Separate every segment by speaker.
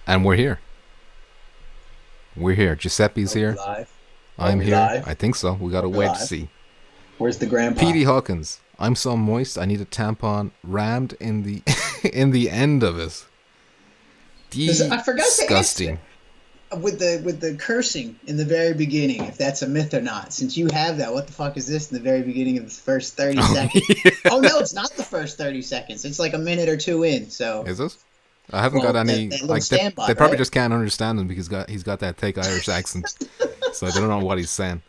Speaker 1: And we're here. We're here. Giuseppe's here.
Speaker 2: Live.
Speaker 1: I'm here.
Speaker 2: Live?
Speaker 1: I think so. We got to wait to see.
Speaker 2: Where's the grandpa?
Speaker 1: Petey Hawkins. I'm so moist. I need a tampon rammed in the in the end of it.
Speaker 2: I forgot
Speaker 1: Disgusting.
Speaker 2: to answer with the cursing in the very beginning, if that's a myth or not. Since you have that, what the fuck is this in the very beginning of the first 30 seconds?
Speaker 1: Yeah.
Speaker 2: Oh no, it's not the first 30 seconds. It's like a minute or two in. So
Speaker 1: Is this? I haven't got any.
Speaker 2: that
Speaker 1: Like
Speaker 2: standby,
Speaker 1: they probably
Speaker 2: right?
Speaker 1: just can't understand him because he's got that thick Irish accent, so they don't know what he's saying.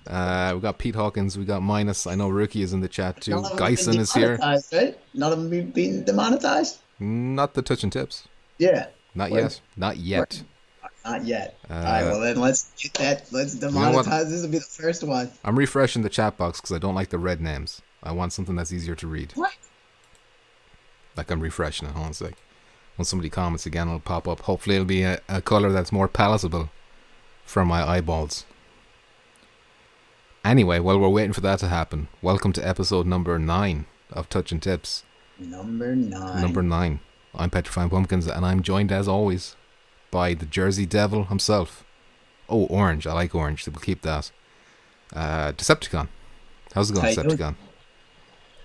Speaker 1: We got Pete Hawkins. We got Minus. I know Rookie is in the chat too.
Speaker 2: None of them have
Speaker 1: Geisen
Speaker 2: been
Speaker 1: is here.
Speaker 2: demonetized, right? None of them being demonetized.
Speaker 1: Not the touch and tips.
Speaker 2: Yeah.
Speaker 1: Not
Speaker 2: Where-
Speaker 1: yet. Not yet.
Speaker 2: Not yet. All right. Well, then let's get that. Let's
Speaker 1: know what?
Speaker 2: demonetize. This will be the first one.
Speaker 1: I'm refreshing the chat box because I don't like the red names. I want something that's easier to read.
Speaker 2: What?
Speaker 1: Like I'm refreshing it. Hold on a sec. When somebody comments again, it'll pop up. Hopefully it'll be a color that's more palatable for my eyeballs. Anyway, while we're waiting for that to happen, welcome to episode number 9 of Touch and Tips.
Speaker 2: Number 9.
Speaker 1: Number 9. I'm Petrifying Pumpkins, and I'm joined as always by the Jersey Devil himself. Oh, orange. I like orange. We'll keep that. Decepticon. How's it going,
Speaker 2: How you doing?
Speaker 1: Decepticon?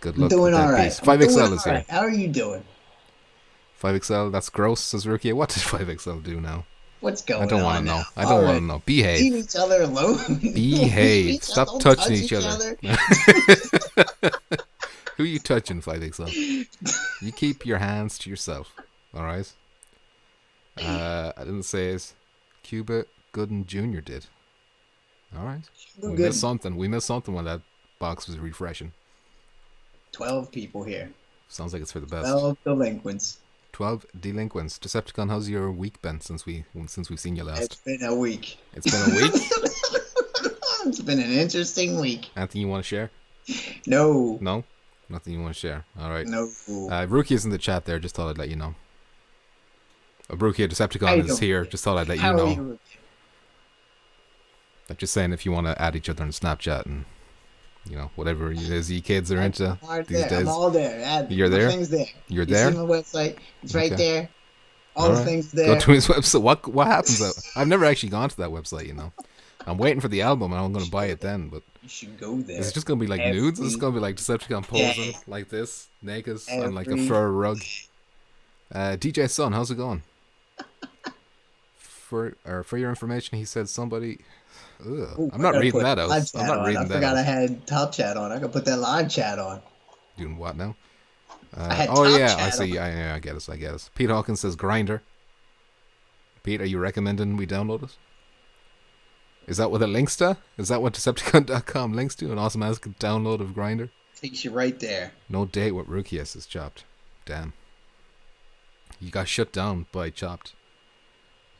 Speaker 1: Good
Speaker 2: I'm
Speaker 1: luck
Speaker 2: doing
Speaker 1: with that
Speaker 2: all right.
Speaker 1: piece.
Speaker 2: I'm
Speaker 1: 5XL
Speaker 2: doing
Speaker 1: is
Speaker 2: all
Speaker 1: here.
Speaker 2: right. How are you doing?
Speaker 1: 5XL, that's gross, says Rookie. What did 5XL do now?
Speaker 2: What's going on?
Speaker 1: I don't want to know.
Speaker 2: now?
Speaker 1: I don't
Speaker 2: All
Speaker 1: want
Speaker 2: right.
Speaker 1: to know.
Speaker 2: Leave
Speaker 1: Behave.
Speaker 2: each other alone.
Speaker 1: Behave. Stop
Speaker 2: Don't
Speaker 1: touching
Speaker 2: touch
Speaker 1: each other. Who you touching, 5XL? You keep your hands to yourself. Alright? I didn't say it. Cuba Gooden Jr. did. Alright? We
Speaker 2: Good.
Speaker 1: missed something. We missed something when that box was refreshing.
Speaker 2: 12 people here.
Speaker 1: Sounds like it's for the best.
Speaker 2: 12 delinquents.
Speaker 1: 12 delinquents. Decepticon, how's your week been since we've seen you
Speaker 2: It's
Speaker 1: last?
Speaker 2: been a week.
Speaker 1: It's been a week?
Speaker 2: It's been an interesting week.
Speaker 1: Anything you want to share?
Speaker 2: No.
Speaker 1: No? Nothing you want to share. Alright.
Speaker 2: No.
Speaker 1: Rookie is in the chat there. Just thought I'd let you know. Rookie
Speaker 2: How
Speaker 1: Decepticon
Speaker 2: you
Speaker 1: is
Speaker 2: doing?
Speaker 1: here. Just thought I'd let you
Speaker 2: How
Speaker 1: know.
Speaker 2: are you?
Speaker 1: I'm just saying if you want to add each other on Snapchat and whatever it is you kids are into
Speaker 2: I'm right
Speaker 1: these
Speaker 2: there.
Speaker 1: days.
Speaker 2: I'm all there.
Speaker 1: You're
Speaker 2: My
Speaker 1: there?
Speaker 2: thing's there.
Speaker 1: You're
Speaker 2: You
Speaker 1: there?
Speaker 2: see my website? It's right
Speaker 1: Okay.
Speaker 2: there. All
Speaker 1: All
Speaker 2: the
Speaker 1: right.
Speaker 2: things there.
Speaker 1: Go to his website. What happens? I've never actually gone to that website. I'm waiting for the album and I'm going to buy it then. But
Speaker 2: You should go there.
Speaker 1: is it just going to be like nudes? Is it going to be like Decepticon posing like this, naked on like a fur rug? DJ Sun, how's it going? For your information, he said somebody. Ugh,
Speaker 2: Ooh,
Speaker 1: I'm not
Speaker 2: I gotta
Speaker 1: reading
Speaker 2: put
Speaker 1: that out.
Speaker 2: live
Speaker 1: I'm
Speaker 2: chat
Speaker 1: not
Speaker 2: on.
Speaker 1: reading
Speaker 2: I
Speaker 1: that
Speaker 2: forgot I
Speaker 1: out.
Speaker 2: had top chat on. I could put that live chat on.
Speaker 1: Doing what now?
Speaker 2: had
Speaker 1: Oh
Speaker 2: top
Speaker 1: yeah, I
Speaker 2: chat
Speaker 1: see. I get it. Pete Hawkins says Grinder. Pete, are you recommending we download it? Is that what it links to? Is that what Decepticon.com links to? An automatic download of Grinder?
Speaker 2: Takes you right there.
Speaker 1: No date with Rukius is Chopped. Damn. You got shut down by Chopped.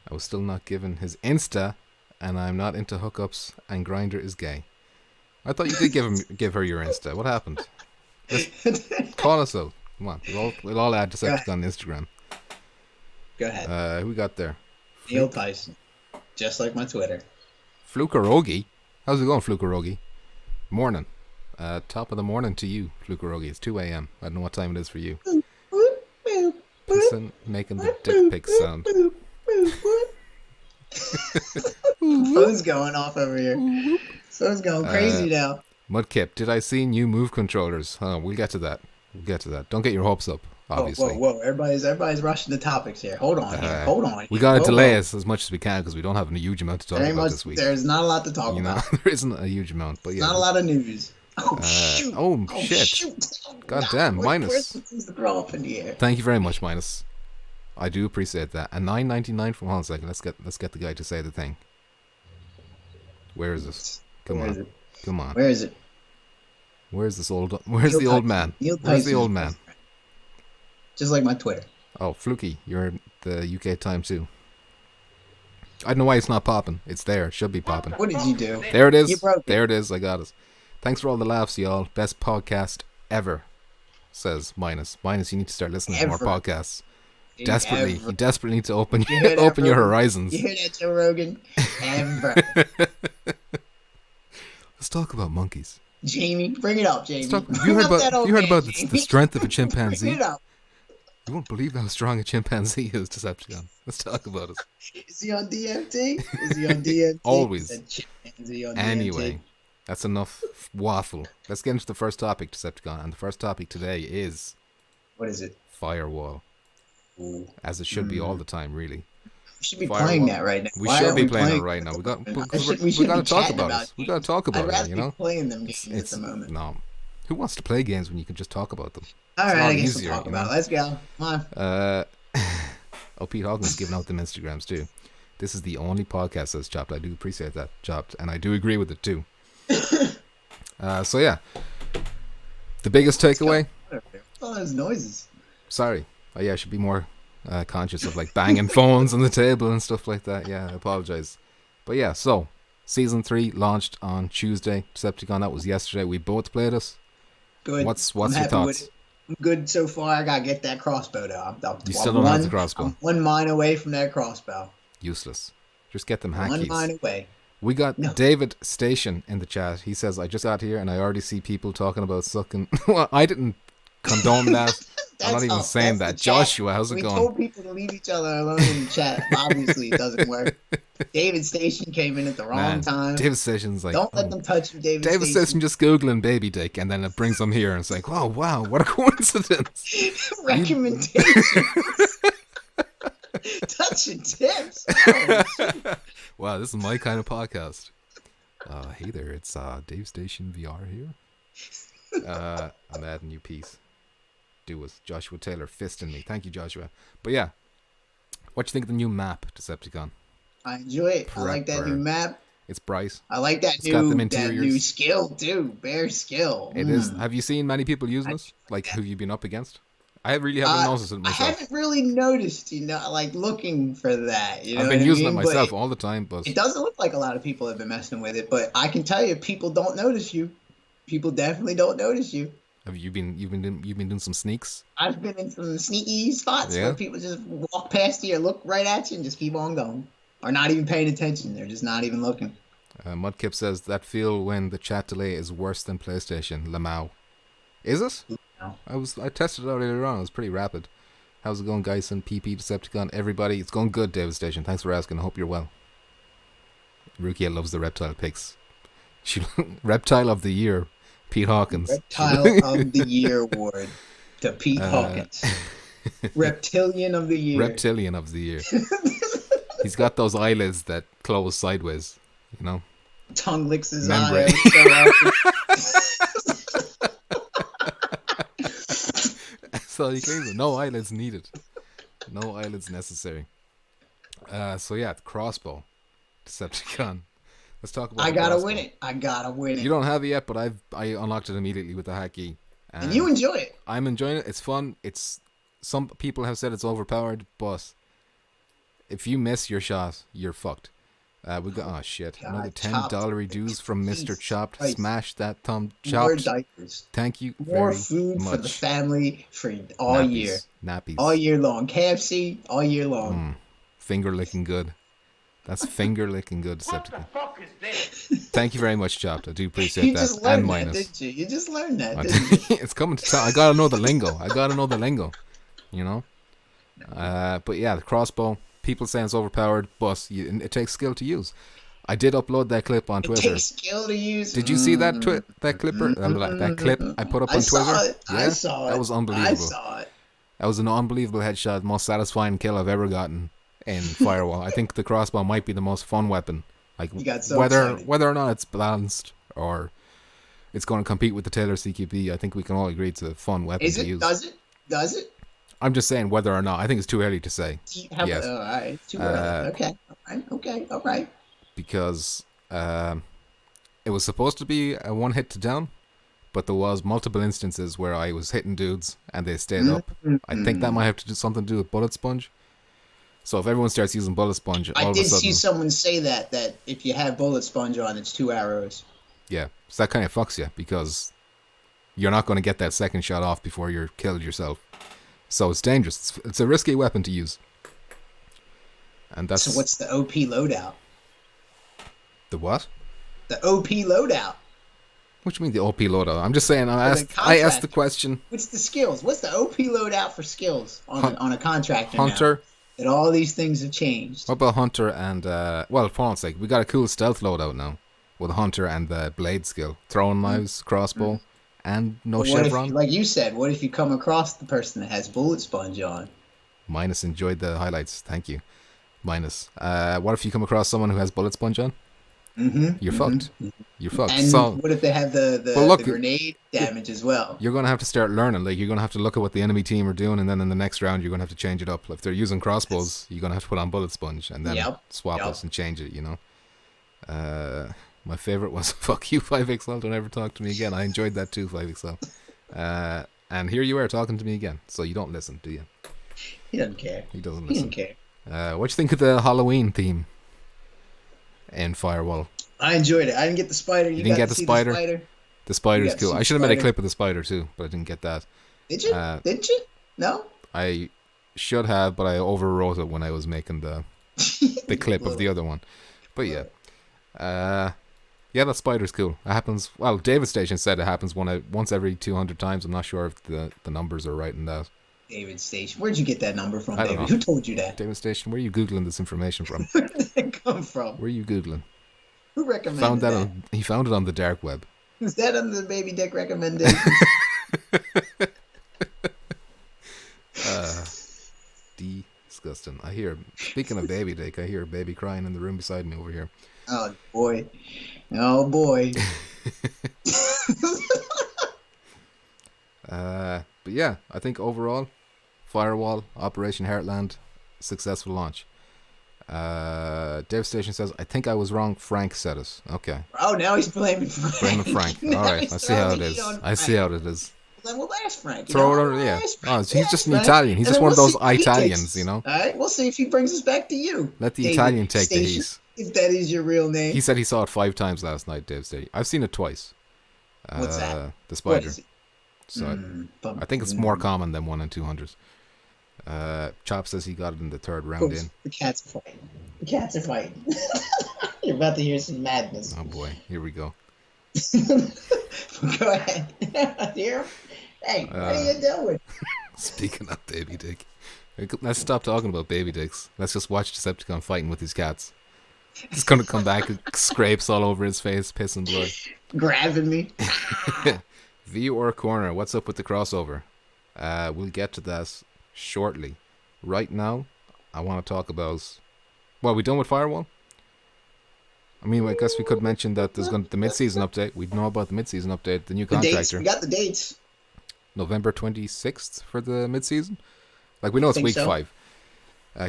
Speaker 1: I was still not given his Insta, and I'm not into hookups, and Grinder is gay. I thought you did give her your Insta. What happened? Call us out. Come on. We'll all add Decepticon on Instagram.
Speaker 2: Go ahead.
Speaker 1: Who we got there?
Speaker 2: Neil Tyson. Just like my Twitter.
Speaker 1: Flukarogi. How's it going, Flukarogi? Morning. Top of the morning to you, Flukarogi. It's 2 a.m. I don't know what time it is for you. Person making the dick pic sound.
Speaker 2: Phone's going off over here. Phone's going crazy now.
Speaker 1: Mudkip, did I see new move controllers? We'll get to that. Don't get your hopes up, obviously.
Speaker 2: Whoa. Everybody's rushing the topics here. Hold on here. Hold on.
Speaker 1: We got to
Speaker 2: Hold
Speaker 1: delay
Speaker 2: on.
Speaker 1: us as much as we can because we don't have a huge amount to talk
Speaker 2: There ain't
Speaker 1: about
Speaker 2: much,
Speaker 1: this week.
Speaker 2: there's not a lot to talk about.
Speaker 1: There isn't a huge amount, but yeah.
Speaker 2: Not a lot of news. Shoot.
Speaker 1: Shit.
Speaker 2: Shoot.
Speaker 1: God damn, Minus.
Speaker 2: Where's the things to throw up in the air?
Speaker 1: Thank you very much, Minus. I do appreciate that. And $9.99 from hold on a second. Let's get the guy to say the thing. Where is this? Come on.
Speaker 2: Where is it?
Speaker 1: Where's the old man? Where's the old man?
Speaker 2: Just like my Twitter.
Speaker 1: Oh, Fluky, you're the UK time too. I don't know why it's not popping. It's there. It should be popping.
Speaker 2: What did you do?
Speaker 1: There it is.
Speaker 2: You broke it.
Speaker 1: There it is. I got it. Thanks for all the laughs, y'all. Best podcast ever, says Minus. Minus, you need to start listening to more podcasts. You desperately need to open your horizons.
Speaker 2: You hear that, Joe Rogan? Ever.
Speaker 1: Let's talk about monkeys.
Speaker 2: Jamie, bring it up, Jamie.
Speaker 1: You heard about the strength of a chimpanzee?
Speaker 2: Bring it up.
Speaker 1: You won't believe how strong a chimpanzee is, Decepticon. Let's talk about it.
Speaker 2: Is he on DMT? Is he on DMT?
Speaker 1: Always.
Speaker 2: Is he on
Speaker 1: Anyway,
Speaker 2: DMT?
Speaker 1: that's enough waffle. Let's get into the first topic, Decepticon. And the first topic today is...
Speaker 2: What is it?
Speaker 1: Firewall.
Speaker 2: Ooh.
Speaker 1: As it should be all the time, really.
Speaker 2: We should be
Speaker 1: Firewall.
Speaker 2: Playing that right now.
Speaker 1: We
Speaker 2: Why
Speaker 1: should
Speaker 2: aren't
Speaker 1: be
Speaker 2: we
Speaker 1: playing it right now. We got to talk about it. We got to talk
Speaker 2: I'd
Speaker 1: about
Speaker 2: rather
Speaker 1: it, you
Speaker 2: be
Speaker 1: know?
Speaker 2: playing them games at the moment.
Speaker 1: No. Who wants to play games when you can just talk about them?
Speaker 2: All
Speaker 1: It's a
Speaker 2: right,
Speaker 1: lot
Speaker 2: I guess
Speaker 1: easier,
Speaker 2: we'll talk
Speaker 1: you know?
Speaker 2: about it. Let's go. Come on.
Speaker 1: Pete Hawkins giving out them Instagrams too. This is the only podcast that's chopped. I do appreciate that, chopped, and I do agree with it too. So yeah, the biggest takeaway.
Speaker 2: All those noises.
Speaker 1: Sorry. Oh yeah, I should be more conscious of like banging phones on the table and stuff like that. Yeah, I apologize. But yeah, so season 3 launched on Tuesday. Decepticon, that was yesterday. We both played it.
Speaker 2: Good.
Speaker 1: What's your thoughts?
Speaker 2: I'm good so far. I gotta get that crossbow though.
Speaker 1: You still don't have the crossbow.
Speaker 2: I'm 1 mile away from that crossbow.
Speaker 1: Useless. Just get them hackies.
Speaker 2: 1 mile away.
Speaker 1: We got David Station in the chat. He says, I just got here and I already see people talking about sucking. Well, I didn't condone that. I'm not even saying that. Joshua, how's it going?
Speaker 2: We told people to leave each other alone in the chat. Obviously, it doesn't work. David Station came in at the wrong time.
Speaker 1: David Station's like,
Speaker 2: don't let them touch you, David
Speaker 1: Station just Googling baby dick and then it brings him here and it's like, oh, wow, what a coincidence.
Speaker 2: Recommendation. Touching tips. Oh,
Speaker 1: wow, this is my kind of podcast. Hey there, it's Dave Station VR here. I'm adding you piece. Do with Joshua Taylor fisting me. Thank you, Joshua. But yeah, what do you think of the new map, Decepticon?
Speaker 2: I enjoy it. I like that new map.
Speaker 1: It's bright.
Speaker 2: I like that new skill too. Bear skill.
Speaker 1: It is. Have you seen many people using this? Like who you've been up against? I really haven't noticed it myself.
Speaker 2: I haven't really noticed, like looking for that. You know
Speaker 1: I've been using it myself all the time, but
Speaker 2: it doesn't look like a lot of people have been messing with it. But I can tell you, people don't notice you. People definitely don't notice you.
Speaker 1: Have you've been doing some sneaks?
Speaker 2: I've been in some sneaky spots where people just walk past you or look right at you and just keep on going, or not even paying attention. They're just not even looking.
Speaker 1: Mudkip says that feel when the chat delay is worse than PlayStation. Lamau, is it? No. I tested it out earlier on. It was pretty rapid. How's it going, guys? And PP Decepticon, everybody. It's going good, David Station. Thanks for asking. I hope you're well. Rukia loves the reptile pics. Reptile of the year. Pete Hawkins.
Speaker 2: Reptile of the Year award to Pete Hawkins. Reptilian of the Year.
Speaker 1: Reptilian of the Year. He's got those eyelids that close sideways, you know.
Speaker 2: Tongue licks his
Speaker 1: membrane. So he claims no eyelids needed. No eyelids necessary. So yeah, the crossbow. Decepticon. Let's talk about
Speaker 2: I gotta win it.
Speaker 1: You don't have it yet, but I unlocked it immediately with the hack key.
Speaker 2: And you enjoy it.
Speaker 1: I'm enjoying it. It's fun. Some people have said it's overpowered, but if you miss your shot, you're fucked. We got another $10 dues from Mr. Chopped.
Speaker 2: Christ.
Speaker 1: Smash that thumb, Chopped.
Speaker 2: More diapers.
Speaker 1: Thank you
Speaker 2: More
Speaker 1: very
Speaker 2: food
Speaker 1: much.
Speaker 2: for the family for all year.
Speaker 1: Nappies.
Speaker 2: All year long. KFC all year long.
Speaker 1: Finger licking good. That's finger licking good, Decepticon.
Speaker 3: What the fuck is this?
Speaker 1: Thank you very much, Chopped. I do appreciate that.
Speaker 2: Just learned
Speaker 1: And
Speaker 2: that,
Speaker 1: minus.
Speaker 2: didn't you? You just learned that, didn't you?
Speaker 1: It's coming to town. I gotta know the lingo. You know? But yeah, the crossbow. People saying it's overpowered, but it takes skill to use. I did upload that clip on Twitter.
Speaker 2: It takes skill to use.
Speaker 1: Did you see that that clip I put up on Twitter?
Speaker 2: I saw it.
Speaker 1: That was unbelievable.
Speaker 2: I saw it.
Speaker 1: That was an unbelievable headshot. Most satisfying kill I've ever gotten in Firewall. I think the crossbow might be the most fun weapon. Like whether or not it's balanced or it's going to compete with the Taylor CQB, I think we can all agree it's a fun weapon to use.
Speaker 2: Does it?
Speaker 1: I'm just saying whether or not. I think it's too early to say. Yes.
Speaker 2: All right. Too early. Okay. All right.
Speaker 1: Because it was supposed to be a one hit to down, but there was multiple instances where I was hitting dudes and they stayed up. I think that might have to do something to do with bullet sponge. So if everyone starts using bullet sponge, all of a sudden,
Speaker 2: see someone say that if you have bullet sponge on, it's 2 arrows.
Speaker 1: Yeah, so that kind of fucks you because you're not going to get that second shot off before you're killed yourself. So it's dangerous. It's a risky weapon to use. And that's.
Speaker 2: So what's the OP loadout?
Speaker 1: The what?
Speaker 2: The OP loadout.
Speaker 1: What do you mean the OP loadout? I'm just saying. I asked the question.
Speaker 2: What's the skills? What's the OP loadout for skills on a contractor
Speaker 1: Hunter.
Speaker 2: now? That all these things have changed.
Speaker 1: What about Hunter and for one's sake, we got a cool stealth loadout now with Hunter and the blade skill, throwing knives, crossbow, and no chevron.
Speaker 2: Like you said, what if you come across the person that has bullet sponge on?
Speaker 1: Minus enjoyed the highlights. Thank you. Minus. What if you come across someone who has bullet sponge on? You're fucked. You're fucked.
Speaker 2: And
Speaker 1: so,
Speaker 2: what if they have the grenade damage as well?
Speaker 1: You're going to have to start learning. Like, you're going to have to look at what the enemy team are doing, and then in the next round, you're going to have to change it up. If they're using crossbows, you're going to have to put on bullet sponge, and then swap us and change it, you know? My favorite was, fuck you, 5XL, don't ever talk to me again. I enjoyed that too, 5XL. And here you are talking to me again, so you don't listen, do you?
Speaker 2: He doesn't care.
Speaker 1: He doesn't listen.
Speaker 2: He doesn't care.
Speaker 1: What do you think of the Halloween theme in Firewall?
Speaker 2: I enjoyed it. I didn't get the spider.
Speaker 1: You didn't get the spider? The spider's cool. I should have made a clip of the spider too, but I didn't get that.
Speaker 2: Did you? Didn't you? No?
Speaker 1: I should have, but I overwrote it when I was making the clip of the other one. But yeah. Yeah, that spider's cool. It happens. Well, David Station said it happens once every 200 times. I'm not sure if the numbers are right in that.
Speaker 2: David Station. Where'd you get that number from,
Speaker 1: David?
Speaker 2: Know. Who told you that?
Speaker 1: David Station, where are you Googling this information from?
Speaker 2: Where did that come from?
Speaker 1: Where are you Googling?
Speaker 2: Who recommended that?
Speaker 1: He found it on the dark web.
Speaker 2: Is that on the Baby Dick recommendation?
Speaker 1: Disgusting. Speaking of Baby Dick, I hear a baby crying in the room beside me over here.
Speaker 2: Oh, boy. Oh, boy.
Speaker 1: But yeah, I think overall, Firewall, Operation Heartland, successful launch. Dave Station says, I think I was wrong. Frank said it. Okay.
Speaker 2: Oh, now he's blaming Frank.
Speaker 1: Blaming Frank. All right. I see how it is. I see how it is.
Speaker 2: Well, ask Frank.
Speaker 1: Throw it over, yeah. He's just an Italian. He's just one of those Italians, you know?
Speaker 2: All right, we'll see if he brings us back to you.
Speaker 1: Let the Italian take the heat.
Speaker 2: If that is your real name.
Speaker 1: He said he saw it 5 times last night, Dave Station. I've seen it twice.
Speaker 2: What's that?
Speaker 1: The spider. So I think it's more common than 1 in 200. Chop says he got it in the 3rd round in.
Speaker 2: The cats are fighting. The cats are fighting. You're about to hear some madness.
Speaker 1: Oh boy, here we go.
Speaker 2: Go ahead. Hear him? Hey, what are you doing?
Speaker 1: Speaking of Baby Dick, let's stop talking about Baby Dicks. Let's just watch Decepticon fighting with his cats. He's gonna come back and scrapes all over his face, piss and blood. Grabbing me. View or corner, what's up with the crossover? We'll get to that shortly. Right now, I want to talk about... Well, we done with Firewall? I mean, I guess we could mention that there's going to the mid-season update. We know about the mid-season update, the new contractor.
Speaker 2: We got the dates.
Speaker 1: November 26th for the mid-season. Like, we know it's week 5.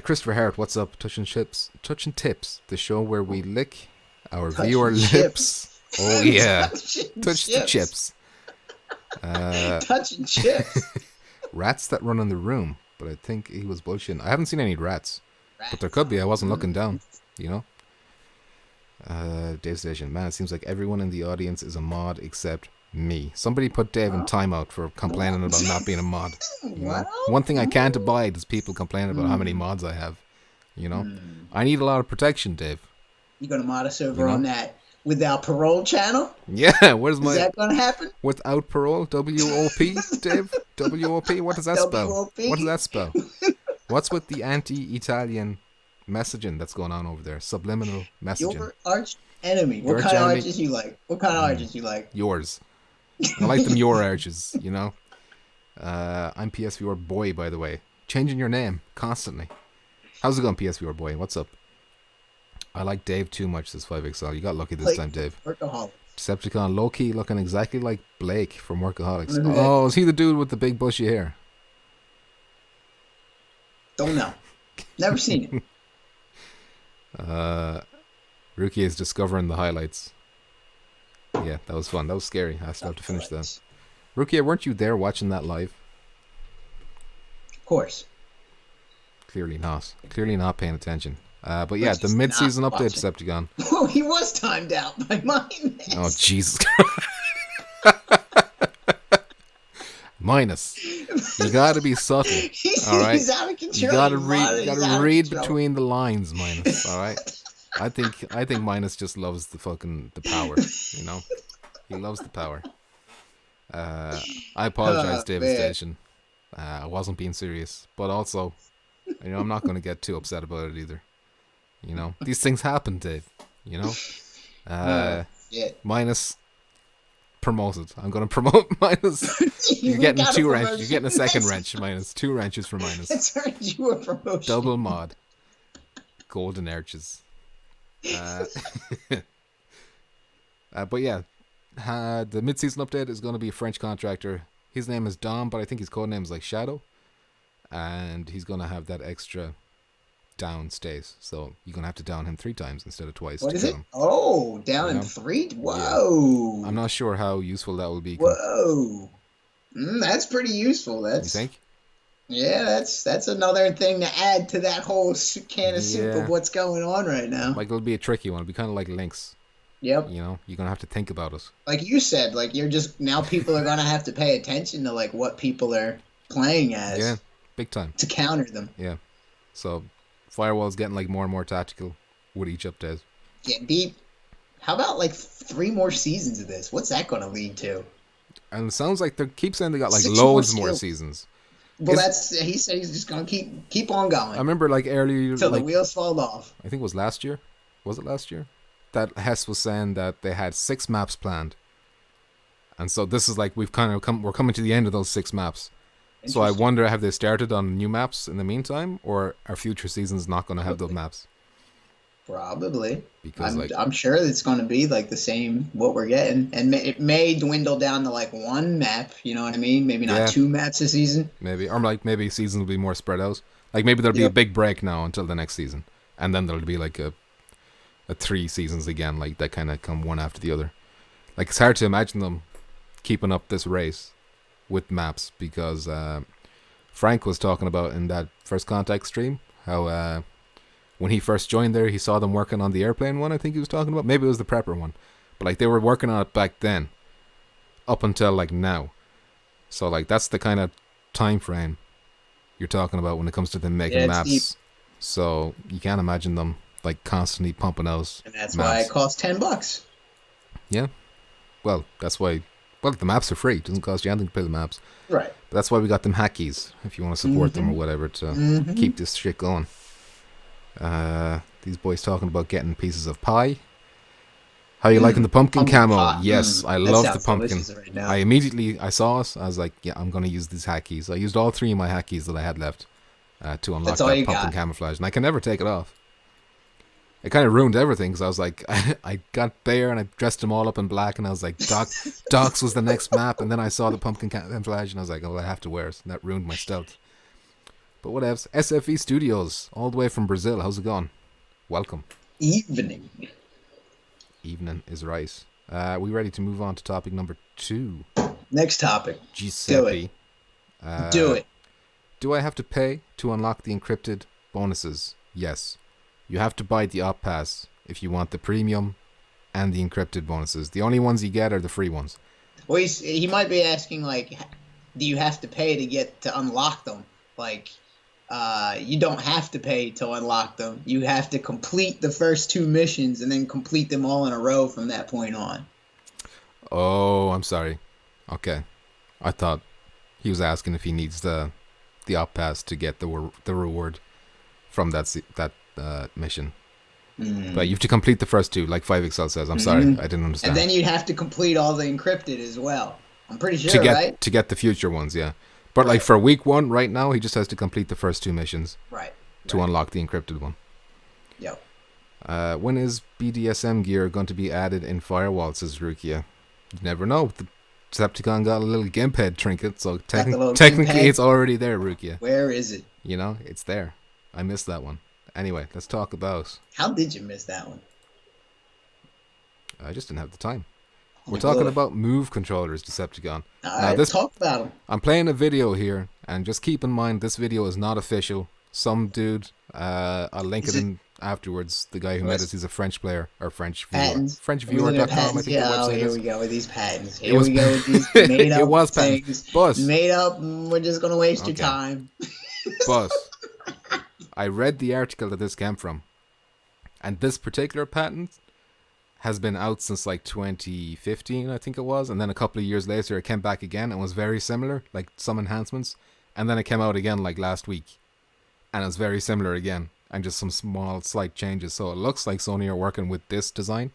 Speaker 1: Christopher Hart, what's up? Touching Tips, the show where we lick our viewer lips. Oh yeah, touch the chips.
Speaker 2: Touching chips.
Speaker 1: Rats that run in the room, but I think he was bullshitting. I haven't seen any rats, but there could be. I wasn't looking down, you know. Dave Station, man, it seems like everyone in the audience is a mod except me. Somebody put Dave in timeout for complaining about not being a mod. You know? One thing I can't abide is people complaining about how many mods I have. You know, I need a lot of protection, Dave.
Speaker 2: You gonna mod us over on that without parole channel?
Speaker 1: Yeah, where's my?
Speaker 2: Is that gonna happen?
Speaker 1: Without parole, WOP, Dave. WOP. What does that spell? What does that spell? What's with the anti-Italian messaging that's going on over there? Subliminal messaging.
Speaker 2: Your arch enemy. What kind of arches you like? What kind of arches you like?
Speaker 1: Yours. I like them your arches, you know. I'm PSVR Boy, by the way. Changing your name constantly. How's it going, PSVR Boy? What's up? I like Dave too much, says 5XL. You got lucky this time, Dave.
Speaker 2: Workaholics.
Speaker 1: Decepticon low-key looking exactly like Blake from Workaholics. Oh, is he the dude with the big bushy hair?
Speaker 2: Don't know. Never seen
Speaker 1: it. Ruki is discovering the highlights. Yeah, that was fun. That was scary. I still have to finish that. Rukia, weren't you there watching that live?
Speaker 2: Of course.
Speaker 1: Clearly not. Clearly not paying attention. But yeah, the mid-season update, Decepticon.
Speaker 2: Oh, he was timed out by mine.
Speaker 1: Oh, Jesus. Minus. You gotta be subtle. All right?
Speaker 2: He's out of control.
Speaker 1: You gotta read between the lines, Minus. All right? I think Minus just loves the power, you know? He loves the power. I apologize, David
Speaker 2: man.
Speaker 1: Station. I wasn't being serious, but also, I'm not going to get too upset about it either. These things happen, Dave.
Speaker 2: Shit.
Speaker 1: Minus promoted. I'm going to promote minus. You're getting 2 wrenches. You're getting a second wrench. Minus 2 wrenches for minus.
Speaker 2: That's earned you a promotion.
Speaker 1: Double mod. Golden arches. But yeah, the mid-season update is going to be a French contractor. His name is Dom, but I think his code name is like Shadow. And he's going to have that extra down stays. So you're going to have to down him 3 times instead of twice.
Speaker 2: What is it? Oh, down in 3? Whoa.
Speaker 1: Yeah. I'm not sure how useful that will be.
Speaker 2: Whoa. That's pretty useful. You
Speaker 1: think?
Speaker 2: Yeah, that's another thing to add to that whole can of soup of what's going on right now.
Speaker 1: Like, it'll be a tricky one. It'll be kind of like Lynx.
Speaker 2: Yep.
Speaker 1: You're going to have to think about it.
Speaker 2: Like you said, like now people are going to have to pay attention to like what people are playing as.
Speaker 1: Yeah, big time.
Speaker 2: To counter them.
Speaker 1: Yeah. So, Firewall's getting like more and more tactical with each update.
Speaker 2: Yeah, how about like 3 more seasons of this? What's that going to lead to?
Speaker 1: And it sounds like they keep saying they got like loads more seasons.
Speaker 2: Well, he said he's just going to keep on going.
Speaker 1: I remember like earlier...
Speaker 2: Until the wheels fall off.
Speaker 1: I think it was last year. Was it last year? That Hess was saying that they had 6 maps planned. And so this is like we're coming to the end of those 6 maps. So I wonder, have they started on new maps in the meantime? Or are future seasons not going to have those maps?
Speaker 2: Probably.
Speaker 1: Because
Speaker 2: I'm sure it's going to be like the same what we're getting. And it may dwindle down to like 1 map, you know what I mean? Maybe not 2 maps a season.
Speaker 1: Maybe. Or like maybe seasons will be more spread out. Like maybe there'll be a big break now until the next season. And then there'll be like a 3 seasons again, like that kind of come one after the other. Like it's hard to imagine them keeping up this race with maps because Frank was talking about in that First Contact stream how when he first joined there, he saw them working on the airplane one. I think he was talking about. Maybe it was the prepper one, but like they were working on it back then, up until like now. So like that's the kind of time frame you're talking about when it comes to them making maps. Deep. So you can't imagine them like constantly pumping out.
Speaker 2: And that's
Speaker 1: maps.
Speaker 2: Why it costs $10.
Speaker 1: Yeah, well that's why. Well, the maps are free. It doesn't cost you anything to play the maps.
Speaker 2: Right.
Speaker 1: But that's why we got them hackies if you want to support them or whatever to keep this shit going. These boys talking about getting pieces of pie. How you liking the pumpkin camo?
Speaker 2: Pie.
Speaker 1: Yes, I love the pumpkin.
Speaker 2: Right now.
Speaker 1: I saw it. I was like, yeah, I'm going to use these hackies. I used all 3 of my hackies that I had left to unlock that pumpkin camouflage. And I can never take it off. It kind of ruined everything because I was like, I got there and I dressed them all up in black and I was like, Docs was the next map. And then I saw the pumpkin camouflage and I was like, oh, I have to wear it. And that ruined my stealth. But what else? SFE Studios, all the way from Brazil. How's it going? Welcome.
Speaker 2: Evening
Speaker 1: is right. We ready to move on to topic number 2?
Speaker 2: Next topic.
Speaker 1: Giuseppe.
Speaker 2: Do it.
Speaker 1: Do I have to pay to unlock the encrypted bonuses? Yes. You have to buy the op pass if you want the premium and the encrypted bonuses. The only ones you get are the free ones.
Speaker 2: Well, he might be asking, like, do you have to pay to unlock them? Like, you don't have to pay to unlock them. You have to complete the first 2 missions and then complete them all in a row from that point on.
Speaker 1: Oh, I'm sorry. Okay. I thought he was asking if he needs the op pass to get the reward from that mission. But you have to complete the first 2, like 5XL says. I'm sorry, I didn't understand.
Speaker 2: And then you'd have to complete all the encrypted as well. I'm pretty sure, right?
Speaker 1: To get the future ones, yeah. But like for week 1, right now, he just has to complete the first 2 missions.
Speaker 2: Right.
Speaker 1: To unlock the encrypted one.
Speaker 2: Yep.
Speaker 1: When is BDSM gear going to be added in Firewall, says Rukia. You never know. The Decepticon got a little gimp head trinket, so technically it's already there, Rukia.
Speaker 2: Where is it?
Speaker 1: It's there. I missed that one. Anyway, let's talk about...
Speaker 2: How did you miss that one?
Speaker 1: I just didn't have the time. We're talking about Move controllers, Decepticon.
Speaker 2: Talk about them.
Speaker 1: I'm playing a video here, and just keep in mind, this video is not official. Some dude, I'll link it in afterwards. The guy who made it, he's a French player, or French viewer.
Speaker 2: Patents.
Speaker 1: FrenchViewer.com, I think the website
Speaker 2: here
Speaker 1: is.
Speaker 2: we go with these patents. Here we go with these made up
Speaker 1: it was
Speaker 2: things.
Speaker 1: Bus.
Speaker 2: Made up, we're just going to waste your time.
Speaker 1: But I read the article that this came from, and this particular patent has been out since like 2015, I think it was, and then a couple of years later it came back again and was very similar, like some enhancements, and then it came out again like last week, and it's very similar again, and just some small slight changes. So it looks like Sony are working with this design.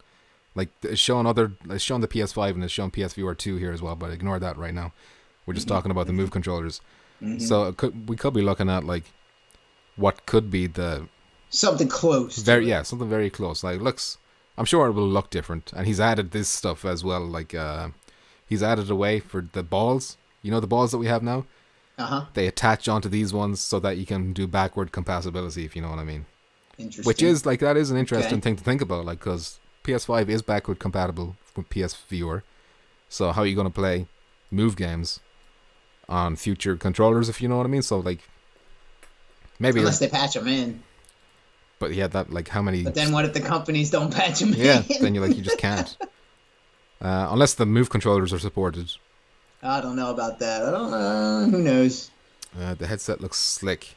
Speaker 1: Like it's showing the PS5 and it's showing PSVR 2 here as well, but ignore that right now. We're just talking about the Move controllers. So we could be looking at like what could be the
Speaker 2: something close.
Speaker 1: Something very close. Like looks. I'm sure it will look different, and he's added this stuff as well. Like he's added a way for the balls. You know the balls that we have now. They attach onto these ones so that you can do backward compatibility, if you know what I mean.
Speaker 2: Interesting.
Speaker 1: Which is like that is an interesting thing to think about, like because PS5 is backward compatible with PSVR. So how are you going to play Move games on future controllers, if you know what I mean? So like maybe
Speaker 2: unless they patch them in.
Speaker 1: But yeah, that like how many?
Speaker 2: But then what if the companies don't patch them in?
Speaker 1: Yeah, then you just can't. Unless the Move controllers are supported.
Speaker 2: I don't know about that. I don't know. Who knows?
Speaker 1: The headset looks slick.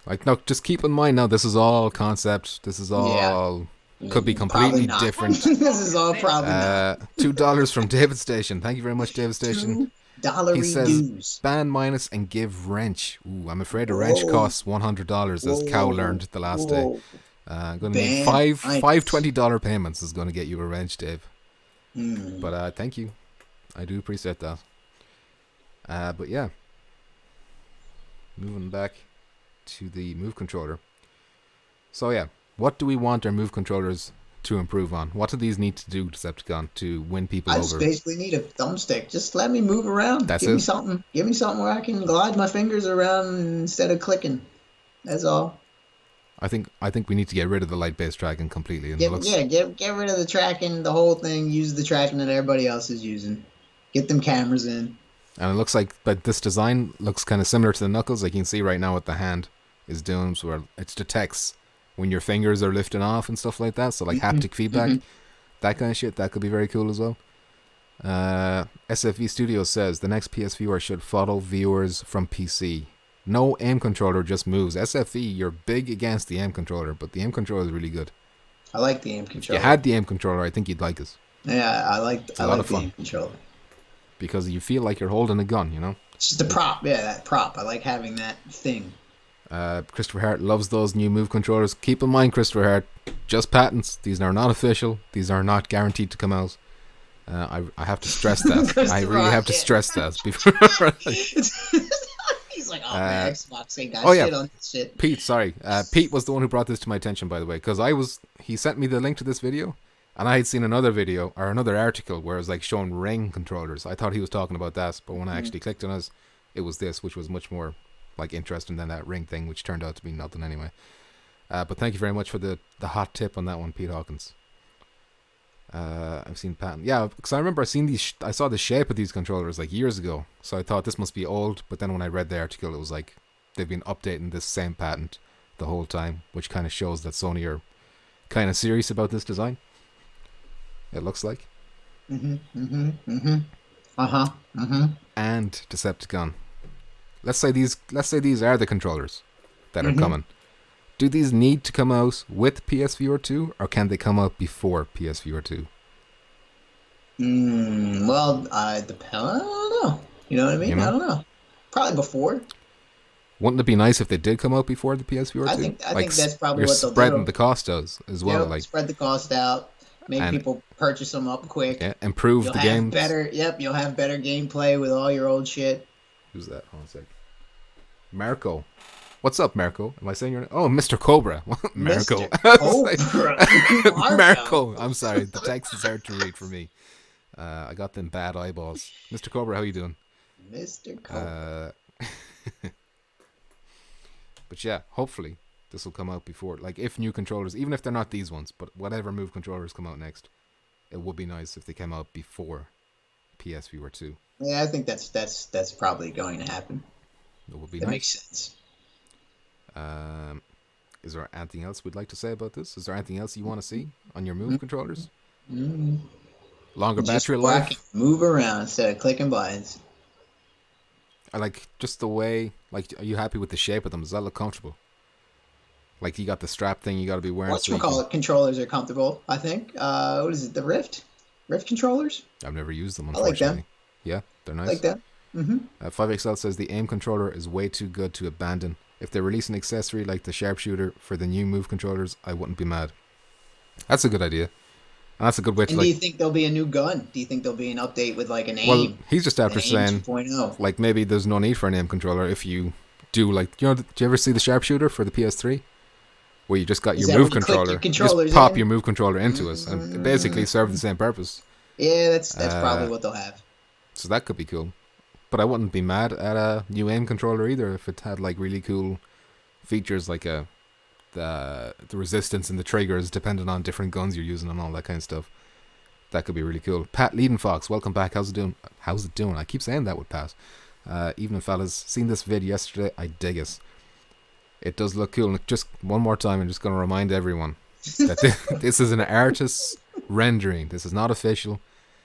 Speaker 1: Like no, just keep in mind now. This is all concept. This is all could be completely different.
Speaker 2: This is all probably not.
Speaker 1: $2 from David Station. Thank you very much, David Station.
Speaker 2: $2
Speaker 1: he says,
Speaker 2: dues.
Speaker 1: ban minus and give wrench. Ooh, I'm afraid a wrench costs $100, as Cow learned the last day. I'm going to need five $20 payments is going to get you a wrench, Dave. But thank you. I do appreciate that. But yeah. Moving back to the Move controller. So yeah, what do we want our Move controllers to improve on? What do these need to do, Decepticon, to win people over?
Speaker 2: I just basically need a thumbstick. Just let me move around.
Speaker 1: Give
Speaker 2: me something. Give me something where I can glide my fingers around instead of clicking. That's all.
Speaker 1: I think we need to get rid of the light-based tracking completely. And
Speaker 2: get rid of the tracking, the whole thing. Use the tracking that everybody else is using. Get them cameras in.
Speaker 1: And it looks like, but this design looks kind of similar to the Knuckles. Like you can see right now what the hand is doing, where it detects when your fingers are lifting off and stuff like that. So like haptic feedback, that kind of shit, that could be very cool as well. SFV Studios says the next PSVR should follow viewers from PC. No aim controller, just moves. SFV, you're big against the aim controller, but the aim controller is really good.
Speaker 2: I like the aim controller.
Speaker 1: If you had the aim controller, I think you'd like it.
Speaker 2: Yeah, I like the aim controller.
Speaker 1: Because you feel like you're holding a gun, you know?
Speaker 2: It's just a prop. Yeah, that prop. I like having that thing.
Speaker 1: Christopher Hart loves those new Move controllers. Keep in mind, Christopher Hart, just patents. These are not official. These are not guaranteed to come out. I have to stress that. I really have to stress that. Before
Speaker 2: He's like, oh man, Xbox ain't got shit on this shit.
Speaker 1: Pete, sorry. Pete was the one who brought this to my attention, by the way, because he sent me the link to this video, and I had seen another video or another article where it was like showing Ring controllers. I thought he was talking about that, but when I actually clicked on it was this, which was much more like interesting than that Ring thing, which turned out to be nothing anyway. But thank you very much for the hot tip on that one, Pete Hawkins. I've seen patent. Yeah, because I remember I saw the shape of these controllers like years ago, so I thought this must be old, but then when I read the article, it was like they've been updating this same patent the whole time, which kind of shows that Sony are kind of serious about this design. It looks like. And Decepticon. Let's say these are the controllers that are coming. Do these need to come out with PSVR 2, or can they come out before PSVR 2?
Speaker 2: Well, I don't know. You know what I mean? I don't know. Probably before.
Speaker 1: Wouldn't it be nice if they did come out before the PSVR 2?
Speaker 2: I think that's probably what they'll do.
Speaker 1: You're spreading the cost out as well.
Speaker 2: Yep, spread the cost out. Make people purchase them up quick.
Speaker 1: Yeah, improve the game.
Speaker 2: You'll have better gameplay with all your old shit.
Speaker 1: Who's that? Hold on a sec. Marco. What's up, Marco? Am I saying your name? Oh, Mr. Cobra. Marco.
Speaker 2: Mr. Cobra.
Speaker 1: Marco. I'm sorry. The text is hard to read for me. I got them bad eyeballs. Mr. Cobra, how you doing?
Speaker 2: Mr. Cobra.
Speaker 1: But yeah, hopefully this will come out before. Like, if new controllers, even if they're not these ones, but whatever Move controllers come out next, it would be nice if they came out before PSVR 2.
Speaker 2: Yeah, I think that's probably going to happen.
Speaker 1: It would be
Speaker 2: nice. That makes sense.
Speaker 1: Is there anything else we'd like to say about this? Is there anything else you want to see on your Move controllers? Longer battery life?
Speaker 2: Move around instead of clicking buttons.
Speaker 1: I like just the way, like, are you happy with the shape of them? Does that look comfortable? Like you got the strap thing you got to be wearing.
Speaker 2: Controllers are comfortable, I think. What is it? The Rift controllers?
Speaker 1: I've never used them,
Speaker 2: I like
Speaker 1: unfortunately.
Speaker 2: them.
Speaker 1: Yeah, they're nice.
Speaker 2: I like them.
Speaker 1: 5XL says the aim controller is way too good to abandon. If they release an accessory like the sharpshooter for the new move controllers, I wouldn't be mad. That's a good idea. And that's a good way to
Speaker 2: And do you think there'll be a new gun? Do you think there'll be an update with like an aim?
Speaker 1: Well, he's just after
Speaker 2: an
Speaker 1: saying
Speaker 2: 2.0?
Speaker 1: like maybe there's no need for an aim controller if you do like, you know, do you ever see the sharpshooter for the PS3? Where you just got your move controller, you just pop your move controller into it, and it basically serves the same purpose.
Speaker 2: Yeah, that's probably what they'll have.
Speaker 1: So that could be cool. But I wouldn't be mad at a new aim controller either if it had like really cool features like the resistance and the triggers depending on different guns you're using and all that kind of stuff. That could be really cool. Pat Leadenfox, welcome back. How's it doing? I keep saying that with Pat. Evening fellas, seen this vid yesterday. I dig it. It does look cool. And just one more time, I'm just going to remind everyone that this is an artist's rendering. This is not official.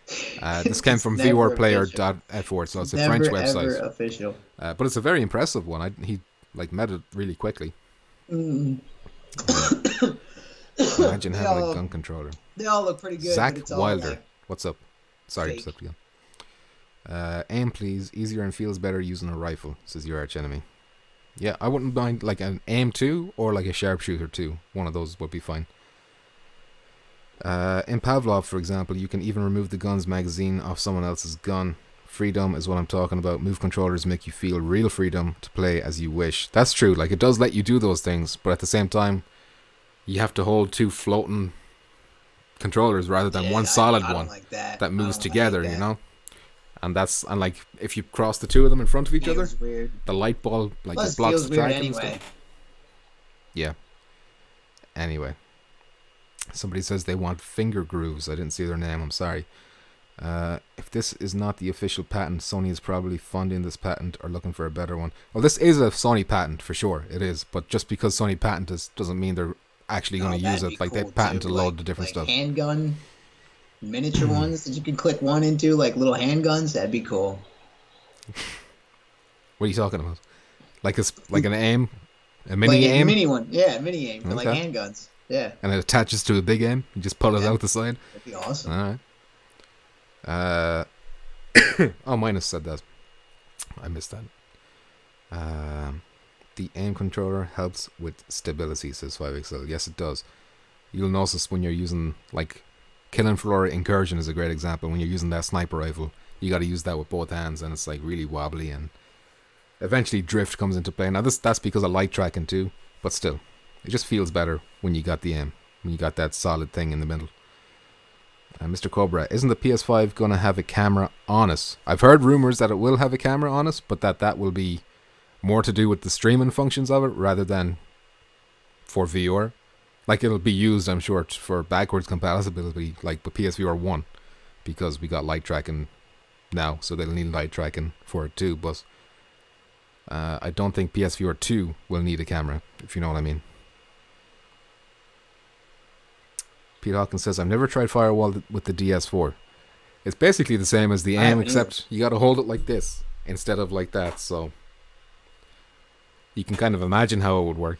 Speaker 1: This came from vrplayer.f4, so it's a French website.
Speaker 2: Never official.
Speaker 1: But it's a very impressive one. He like made it really quickly. Imagine having a gun controller.
Speaker 2: They all look pretty good.
Speaker 1: Zach
Speaker 2: but it's
Speaker 1: Wilder,
Speaker 2: all like
Speaker 1: what's up? Sorry, Decepticon. Aim please. Easier and feels better using a rifle, says your arch enemy. Yeah, I wouldn't mind like an aim 2 or like a sharpshooter 2. One of those would be fine. In Pavlov, for example, you can even remove the gun's magazine off someone else's gun. Freedom is what I'm talking about. Move controllers make you feel real freedom to play as you wish. That's true. Like it does let you do those things, but at the same time, you have to hold two floating controllers rather than one solid one
Speaker 2: like
Speaker 1: that moves together. You know. And like if you cross the two of them in front of each other,
Speaker 2: weird.
Speaker 1: The light bulb like
Speaker 2: Plus,
Speaker 1: it blocks the track
Speaker 2: anyway.
Speaker 1: and stuff. Yeah. Anyway, somebody says they want finger grooves. I didn't see their name. I'm sorry. If this is not the official patent, Sony is probably funding this patent or looking for a better one. Well, this is a Sony patent for sure. It is, but just because Sony patent doesn't mean they're actually going to use it. Like they patent a load of different stuff.
Speaker 2: Handgun. Miniature ones that you can click one into, like little handguns. That'd be cool.
Speaker 1: What are you talking about? Like an aim, a mini aim,
Speaker 2: a mini one. Yeah, a mini aim for like handguns. Yeah.
Speaker 1: And it attaches to a big aim. You just pull it out the side.
Speaker 2: That'd be awesome.
Speaker 1: All right. Oh, Minus said that. I missed that. The aim controller helps with stability, says 5XL. Yes, it does. You'll notice when you're using like. Killing Floor Incursion is a great example. When you're using that sniper rifle, you got to use that with both hands, and it's like really wobbly, and eventually drift comes into play. Now that's because of light tracking too, but still, it just feels better when you got the aim, when you got that solid thing in the middle. Mr. Cobra, isn't the PS5 gonna have a camera on it? I've heard rumors that it will have a camera on it, but that will be more to do with the streaming functions of it rather than for VR. Like it'll be used, I'm sure, for backwards compatibility, like with PSVR 1, because we got light tracking now, so they'll need light tracking for it too. But I don't think PSVR 2 will need a camera, if you know what I mean. Pete Hawkins says, I've never tried Firewall with the DS4. It's basically the same as the aim, except you got to hold it like this instead of like that. So you can kind of imagine how it would work.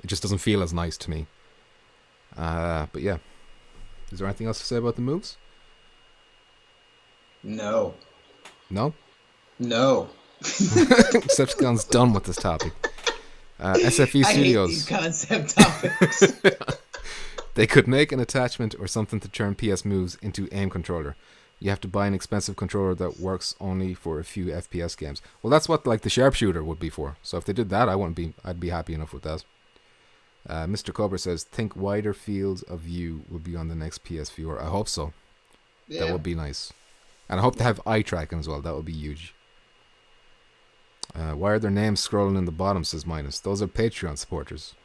Speaker 1: It just doesn't feel as nice to me. But yeah. Is there anything else to say about the moves?
Speaker 2: No.
Speaker 1: No?
Speaker 2: No.
Speaker 1: Decepticon's done with this topic. SFE Studios.
Speaker 2: I hate these concept topics.
Speaker 1: They could make an attachment or something to turn PS moves into aim controller. You have to buy an expensive controller that works only for a few FPS games. Well, that's what like the sharpshooter would be for. So if they did that, I'd be happy enough with that. Mr. Cobra says, think wider fields of view will be on the next PSVR. I hope so. Yeah. That would be nice. And I hope to have eye tracking as well. That would be huge. Why are their names scrolling in the bottom, says Minus. Those are Patreon supporters.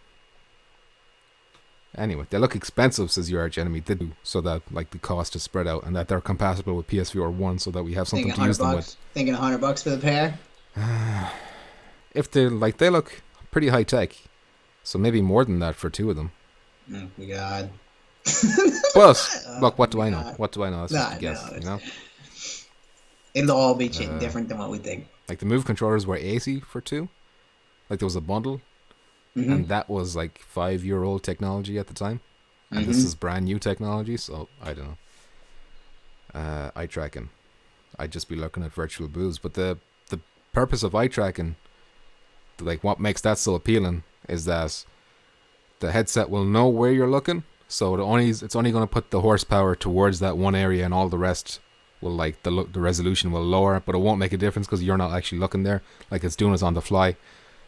Speaker 1: Anyway, they look expensive, says your arch enemy. They do, so that like the cost is spread out and that they're compatible with PSVR 1 so that we have something to use them with.
Speaker 2: Thinking $100 for the pair?
Speaker 1: If they look pretty high tech. So maybe more than that for two of them.
Speaker 2: Oh my god.
Speaker 1: Plus, look, what do I know? What do I know? That's just a guess, you know?
Speaker 2: It'll all be different than what we think.
Speaker 1: Like the move controllers were 80 for two. Like there was a bundle. and that was like 5-year-old technology at the time, and this is brand new technology. So I don't know. Eye tracking, I'd just be looking at virtual booths. But the purpose of eye tracking, like what makes that so appealing, is that the headset will know where you're looking. So it's only going to put the horsepower towards that one area, and all the rest will, like, the resolution will lower, but it won't make a difference because you're not actually looking there. Like, it's doing it on the fly.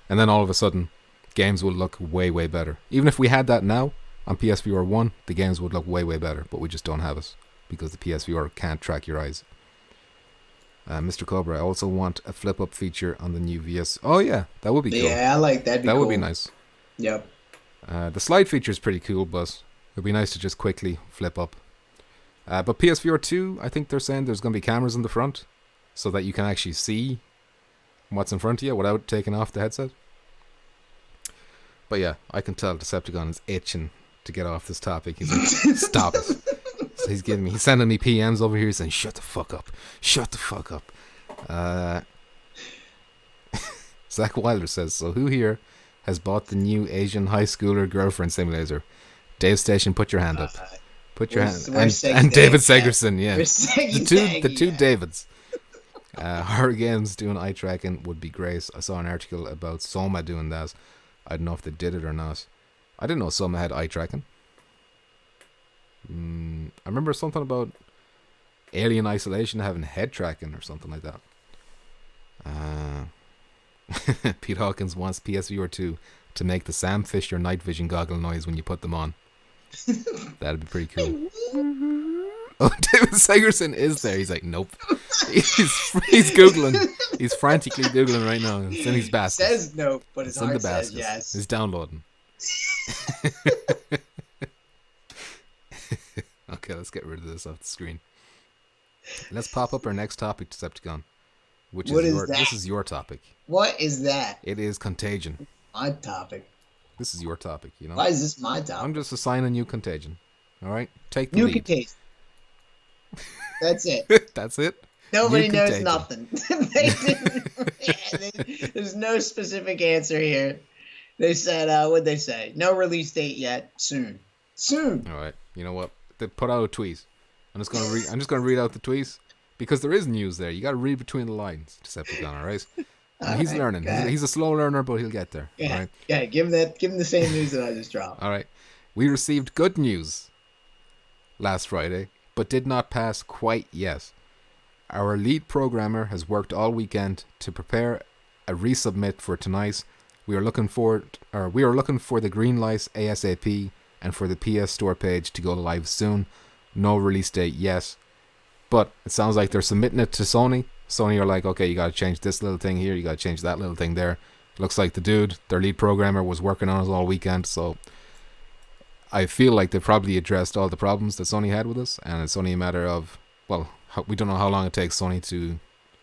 Speaker 1: And then all of a sudden, games will look way, way better. Even if we had that now on PSVR 1, the games would look way, way better, but we just don't have it because the PSVR can't track your eyes. Mr. Cobra, I also want a flip-up feature on the new VS. Oh, yeah, that would be cool.
Speaker 2: Yeah, I like that.
Speaker 1: That would be nice.
Speaker 2: Yep.
Speaker 1: The slide feature is pretty cool, but it'd be nice to just quickly flip up. But PSVR 2, I think they're saying there's going to be cameras in the front so that you can actually see what's in front of you without taking off the headset. But yeah, I can tell Decepticon is itching to get off this topic. He's like, stop it. So he's sending me PMs over here saying, shut the fuck up. Shut the fuck up. Zach Wilder says, so who here has bought the new Asian high schooler girlfriend simulator? Dave Station, put your hand up. Put your hand. And David Segerson, yeah. The two Davids. Horror games doing eye tracking would be great. I saw an article about Soma doing that. I don't know if they did it or not. I didn't know Soma had eye tracking. I remember something about Alien Isolation having head tracking or something like that. Pete Hawkins wants PSVR 2 to make the Sam Fisher night vision goggle noise when you put them on. That'd be pretty cool. Oh, David Segerson is there. He's like, nope. He's Googling. He's frantically Googling right now. It's in his basket.
Speaker 2: Says nope, but his heart says yes.
Speaker 1: He's downloading. Okay, let's get rid of this off the screen. Let's pop up our next topic, Decepticon. What is that? This is your topic.
Speaker 2: What is that?
Speaker 1: It is Contagion.
Speaker 2: My topic.
Speaker 1: This is your topic, you know.
Speaker 2: Why is this my topic?
Speaker 1: I'm just assigning you Contagion. All right, take the
Speaker 2: new
Speaker 1: lead.
Speaker 2: Contagion. That's it.
Speaker 1: That's it.
Speaker 2: Nobody knows nothing. There's no specific answer here. They said, what'd they say? No release date yet. Soon.
Speaker 1: All right. You know what? They put out a tweet. I'm just gonna read out the tweet because there is news there. You got to read between the lines, Decepticon. All right. He's learning. He's a slow learner, but he'll get there.
Speaker 2: Yeah.
Speaker 1: All right?
Speaker 2: Yeah. Give him the same news that I just dropped.
Speaker 1: All right. We received good news last Friday, but did not pass quite yet. Our lead programmer has worked all weekend to prepare a resubmit for tonight. We are looking for the green lights ASAP and for the PS Store page to go live soon. No release date yet, but it sounds like they're submitting it to Sony. Sony are like, okay, you got to change this little thing here, you got to change that little thing there. Looks like the dude, their lead programmer, was working on it all weekend, so I feel like they probably addressed all the problems that Sony had with us, and it's only a matter of, well, we don't know how long it takes Sony to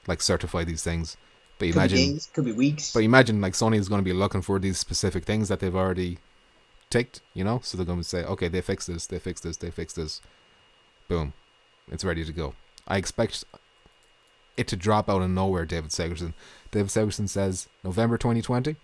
Speaker 1: like certify these things. But imagine,
Speaker 2: could be days, could be weeks.
Speaker 1: But imagine like Sony is going to be looking for these specific things that they've already ticked, you know? So they're going to say, okay, they fixed this, they fixed this, they fixed this. Boom. It's ready to go. I expect it to drop out of nowhere, David Segerson. David Segerson says November 2020.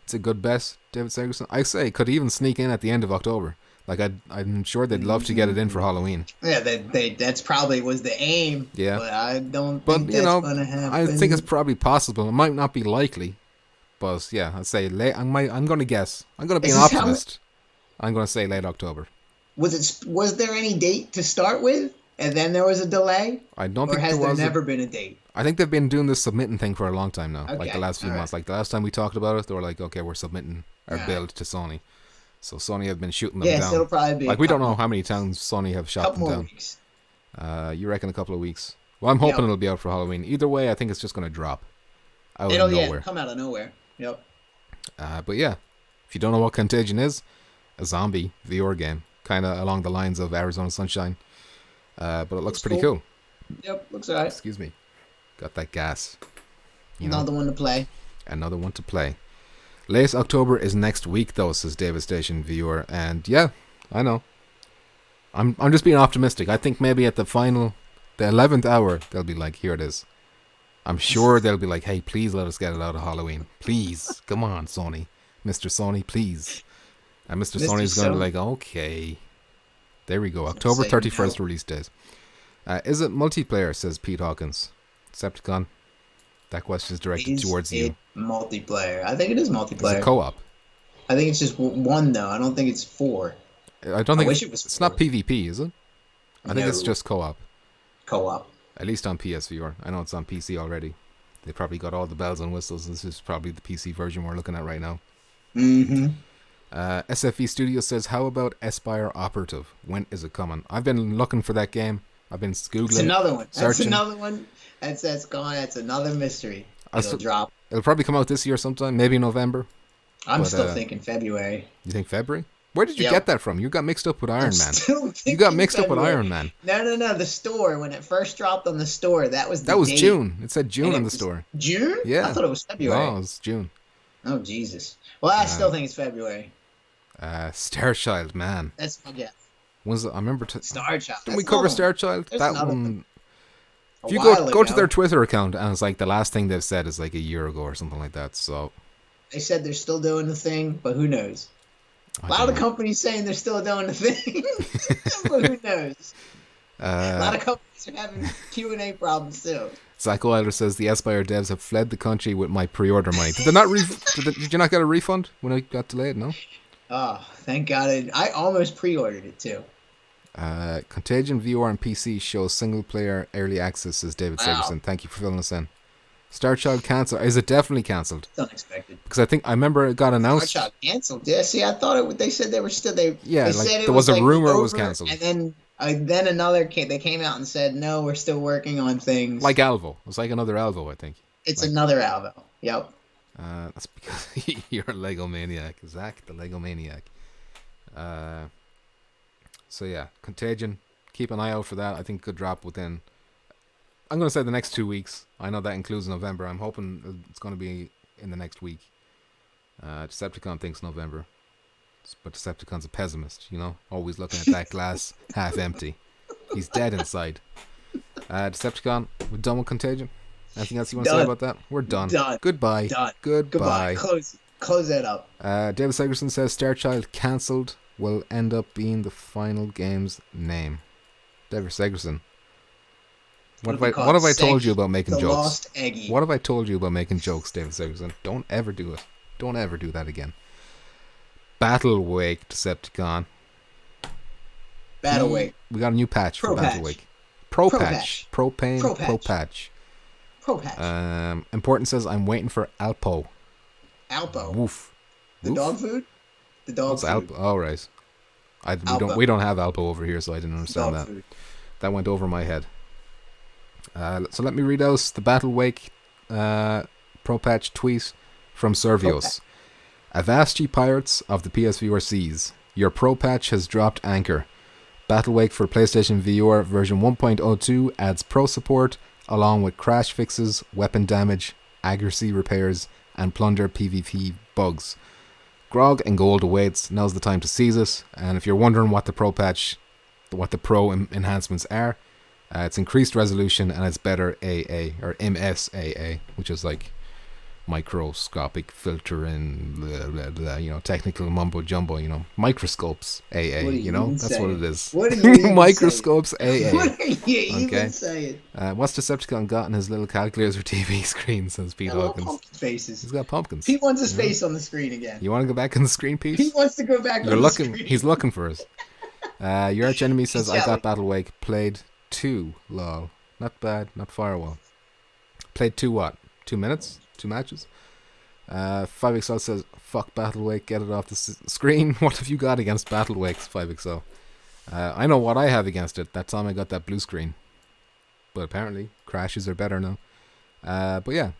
Speaker 1: It's a good bet, David Segerson. I say it could even sneak in at the end of October. Like I'm sure they'd love to get it in for Halloween.
Speaker 2: Yeah, that's probably was the aim.
Speaker 1: Yeah,
Speaker 2: but I don't think that's gonna happen.
Speaker 1: I think it's probably possible. It might not be likely, but yeah, I'd say late. I'm going to guess. I'm going to be an optimist. I'm going to say late October.
Speaker 2: Was there any date to start with, and then there was a delay?
Speaker 1: I don't think
Speaker 2: there was. Or has there never been a date?
Speaker 1: I think they've been doing this submitting thing for a long time now.
Speaker 2: Okay.
Speaker 1: Like the last few months. Like the last time we talked about it, they were like, okay, we're submitting our build to Sony. So Sony have been shooting them down.
Speaker 2: Yeah, so it'll probably be
Speaker 1: like we don't know how many times Sony have shot them down.
Speaker 2: Weeks.
Speaker 1: You reckon a couple of weeks? Well, I'm hoping it'll be out for Halloween. Either way, I think it's just going to drop out of nowhere.
Speaker 2: It'll come out of nowhere. Yep.
Speaker 1: But yeah, if you don't know what Contagion is, a zombie VR game, kind of along the lines of Arizona Sunshine. But it looks pretty cool.
Speaker 2: Yep, looks alright.
Speaker 1: Excuse me. Got that gas.
Speaker 2: Another one to play.
Speaker 1: Another one to play. Late October is next week, though, says David Station Viewer. And yeah, I know. I'm just being optimistic. I think maybe at the 11th hour, they'll be like, here it is. I'm sure they'll be like, hey, please let us get it out of Halloween. Please. Come on, Sony. Mr. Sony, please. And Mr.
Speaker 2: Mr.
Speaker 1: Sony's going to be
Speaker 2: Sony.
Speaker 1: like, okay. There we go.
Speaker 2: He's
Speaker 1: October
Speaker 2: gonna say
Speaker 1: 31st
Speaker 2: no.
Speaker 1: release date. Is it multiplayer, says Pete Hawkins. Decepticon? That question is directed towards
Speaker 2: Is
Speaker 1: you.
Speaker 2: it multiplayer? I think it is
Speaker 1: Is
Speaker 2: multiplayer.
Speaker 1: it co-op?
Speaker 2: I think it's just one though. I don't think it's 4.
Speaker 1: I don't think
Speaker 2: wish it was
Speaker 1: it's not
Speaker 2: 4.
Speaker 1: PvP, is it? I think it's
Speaker 2: No.
Speaker 1: just co-op.
Speaker 2: Co-op.
Speaker 1: At least on PSVR. I know it's on PC already. They probably got all the bells and whistles. This is probably the PC version we're looking at right now.
Speaker 2: Mm-hmm.
Speaker 1: SFE Studio says, how about Aspire Operative? When is it coming? I've been looking for that game. I've been Googling.
Speaker 2: It's another one. That's
Speaker 1: searching.
Speaker 2: another one. That's gone. That's another mystery. It'll drop.
Speaker 1: It'll probably come out this year sometime, maybe November.
Speaker 2: I'm still thinking February.
Speaker 1: You think February? Where did you
Speaker 2: Yep.
Speaker 1: get that from? You got mixed up with Iron
Speaker 2: I'm
Speaker 1: Man.
Speaker 2: still
Speaker 1: You got
Speaker 2: thinking
Speaker 1: mixed up with
Speaker 2: February.
Speaker 1: Iron Man.
Speaker 2: No. The store, when it first dropped on the store, that was the
Speaker 1: That was
Speaker 2: date.
Speaker 1: June. It said June
Speaker 2: And
Speaker 1: on
Speaker 2: it
Speaker 1: the
Speaker 2: was
Speaker 1: store.
Speaker 2: June?
Speaker 1: Yeah.
Speaker 2: I thought it was February.
Speaker 1: No, it was June.
Speaker 2: Oh, Jesus. Well, I still think it's February.
Speaker 1: Starchild, man.
Speaker 2: That's my guess.
Speaker 1: I remember.
Speaker 2: Star Child.
Speaker 1: Didn't we cover Starchild?
Speaker 2: There's
Speaker 1: That
Speaker 2: another
Speaker 1: one.
Speaker 2: A
Speaker 1: If you
Speaker 2: while
Speaker 1: go to
Speaker 2: ago.
Speaker 1: their Twitter account, and it's like the last thing they've said is like a year ago or something like that. So
Speaker 2: They said they're still doing the thing, but who knows? A lot of companies saying they're still doing the thing, but who knows? A lot of companies are having Q&A problems too.
Speaker 1: Zach Wilder says the Aspire devs have fled the country with my pre-order money. Did they not? Did you not get a refund when it got delayed? No.
Speaker 2: Oh, thank God! I almost pre-ordered it too.
Speaker 1: Contagion VR and PC shows single-player early access, says David
Speaker 2: Wow.
Speaker 1: Segerson. Thank you for filling us in. Starchild cancelled. Is it definitely cancelled?
Speaker 2: It's unexpected.
Speaker 1: Because I remember it got announced.
Speaker 2: Starchild canceled. Yeah, see, I thought it. They said they were still. They
Speaker 1: Yeah,
Speaker 2: they
Speaker 1: like,
Speaker 2: said it
Speaker 1: there was a
Speaker 2: like
Speaker 1: rumor it was
Speaker 2: over,
Speaker 1: cancelled.
Speaker 2: and then another came. They came out and said, no, we're still working on things.
Speaker 1: Like Alvo. It was like another Alvo, I think.
Speaker 2: It's another Alvo. Yep.
Speaker 1: That's because you're a Lego maniac. Zach, the Lego maniac. So yeah, Contagion. Keep an eye out for that. I think could drop within, I'm going to say the next 2 weeks. I know that includes November. I'm hoping it's going to be in the next week. Decepticon thinks November. But Decepticon's a pessimist, you know? Always looking at that glass half empty. He's dead inside. Decepticon, we're done with Contagion. Anything else you want to say
Speaker 2: Done.
Speaker 1: about that? We're done.
Speaker 2: Done.
Speaker 1: Goodbye.
Speaker 2: Done.
Speaker 1: Goodbye.
Speaker 2: Close that up.
Speaker 1: David Segerson says Starchild cancelled will end up being the final game's name. David Segerson. What have I told you about making
Speaker 2: the
Speaker 1: jokes?
Speaker 2: Lost Eggie.
Speaker 1: What have I told you about making jokes, David Segerson? Don't ever do it. Don't ever do that again. Battle Wake Decepticon.
Speaker 2: Battle Wake.
Speaker 1: We got a new patch
Speaker 2: Pro
Speaker 1: for Battle
Speaker 2: patch.
Speaker 1: Wake. Pro
Speaker 2: Pro
Speaker 1: patch.
Speaker 2: patch.
Speaker 1: Propane.
Speaker 2: Pro
Speaker 1: Pro
Speaker 2: patch.
Speaker 1: patch.
Speaker 2: Pro patch.
Speaker 1: Important says I'm waiting for Alpo.
Speaker 2: Alpo.
Speaker 1: Woof.
Speaker 2: The
Speaker 1: Woof?
Speaker 2: dog food? The dog
Speaker 1: What's
Speaker 2: food.
Speaker 1: Alpo? Oh, right.
Speaker 2: Alpo.
Speaker 1: We don't have Alpo over here, so I didn't understand
Speaker 2: Dog
Speaker 1: that.
Speaker 2: food.
Speaker 1: That went over my head. So let me read out the Battle Wake Pro Patch tweet from Servios. Avast ye pirates of the PSVR seas. Your Pro Patch has dropped anchor. Battle Wake for PlayStation VR version 1.02 adds Pro support along with crash fixes, weapon damage, accuracy repairs, and plunder PvP bugs. Grog and gold awaits. Now's the time to seize it. And if you're wondering what the Pro Patch, what the Pro enhancements are, it's increased resolution and it's better AA or MSAA, which is like microscopic filtering, blah, blah, blah, you know, technical mumbo jumbo, you know, microscopes AA, you know, that's what it is.
Speaker 2: What are you even
Speaker 1: Microscopes AA.
Speaker 2: What are you even saying?
Speaker 1: What's Decepticon got in his little calculator TV screen, says Pete
Speaker 2: Little
Speaker 1: Hawkins?
Speaker 2: pumpkin faces.
Speaker 1: He's got pumpkins.
Speaker 2: He wants his face on the screen again.
Speaker 1: You want to go back in the screen piece?
Speaker 2: He wants to go back on the screen.
Speaker 1: He's looking for us. Your arch enemy says, I
Speaker 2: jelly.
Speaker 1: got Battle Wake, played 2, lol. Not bad, not Firewall. Played 2 what? 2 minutes? 2 matches? 5XL says, fuck Battle Wake, get it off the screen. What have you got against Battle Wakes, 5XL? I know what I have against it. That time I got that blue screen. But apparently, crashes are better now. But yeah.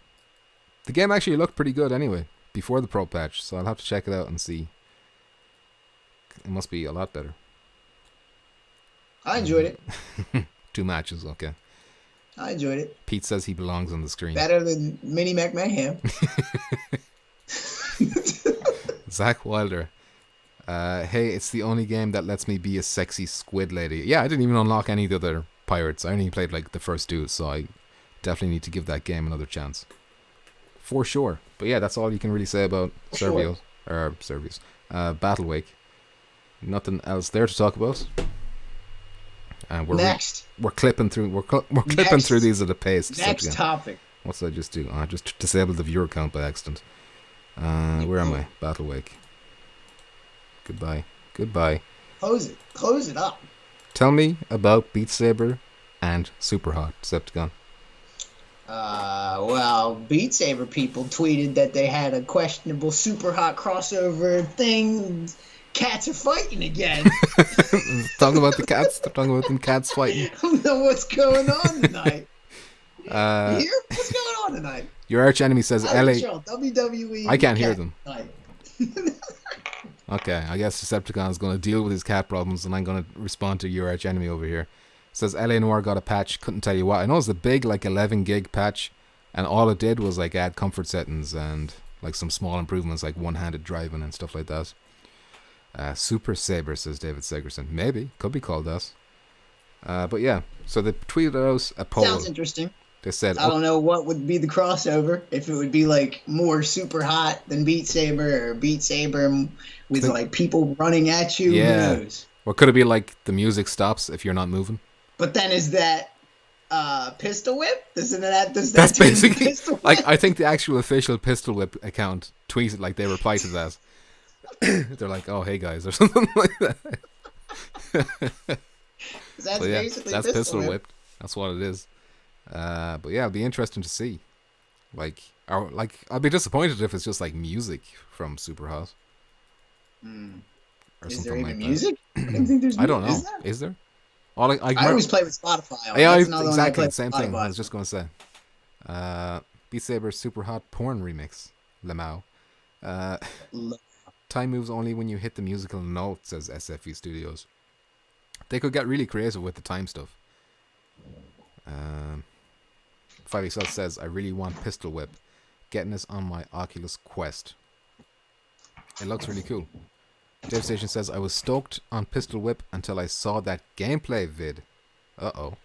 Speaker 1: The game actually looked pretty good anyway, before the Pro patch, so I'll have to check it out and see. It must be a lot better.
Speaker 2: I enjoyed it.
Speaker 1: 2 matches, okay.
Speaker 2: I enjoyed it.
Speaker 1: Pete says he belongs on the screen.
Speaker 2: Better than Mini Mac Mayhem.
Speaker 1: Zach Wilder. Hey, it's the only game that lets me be a sexy squid lady. Yeah, I didn't even unlock any of the other pirates. I only played like the first 2, so I definitely need to give that game another chance. For sure. But yeah, that's all you can really say about Servios. or Servius, Battle Wake. Nothing else there to talk about. And we're clipping through. We're clipping through these at a pace.
Speaker 2: Next topic.
Speaker 1: What did I just do? I just disabled the viewer count by accident. Where am I? Battle Wake. Goodbye.
Speaker 2: Close it up.
Speaker 1: Tell me about Beat Saber and Superhot, Decepticon.
Speaker 2: Well, Beat Saber people tweeted that they had a questionable Superhot crossover thing. Cats are fighting again.
Speaker 1: Talking about the cats. They're talking about them cats fighting.
Speaker 2: I don't know what's going on tonight. Here? What's going on tonight?
Speaker 1: Your arch enemy says LA.
Speaker 2: WWE.
Speaker 1: I can't hear them. Okay, I guess Decepticon is going to deal with his cat problems, and I'm going to respond to your arch enemy over here. It says LA Noir got a patch. Couldn't tell you what. I know it's a big, like 11 gig patch, and all it did was like add comfort settings and like some small improvements, like one-handed driving and stuff like that. Super Saber, says David Segerson. Maybe could be called that. But yeah, so they tweeted out a poll.
Speaker 2: Sounds interesting.
Speaker 1: They said,
Speaker 2: I don't know what would be the crossover, if it would be like more Superhot than Beat Saber, or Beat Saber with like people running at you.
Speaker 1: Yeah.
Speaker 2: Who knows?
Speaker 1: Or could it be like the music stops if you're not moving?
Speaker 2: But then is that Pistol Whip?
Speaker 1: That's basically like, I think the actual official Pistol Whip account tweeted, like they replied to that. They're like, "Oh, hey guys," or something like that. That's Pistol Whip. That's what it is. But yeah, it'll be interesting to see. I'd be disappointed if it's just like music from Superhot.
Speaker 2: Is there even music? I don't think there's music.
Speaker 1: I don't know. Is there?
Speaker 2: I always play with Spotify.
Speaker 1: Yeah, exactly. Same thing. I was just going to say. Beat Saber Superhot porn remix. Lamau. Time moves only when you hit the musical note, says SFE Studios. They could get really creative with the time stuff. 5XL says, I really want Pistol Whip. Getting this on my Oculus Quest. It looks really cool. Dave Station says, I was stoked on Pistol Whip until I saw that gameplay vid. Uh-oh.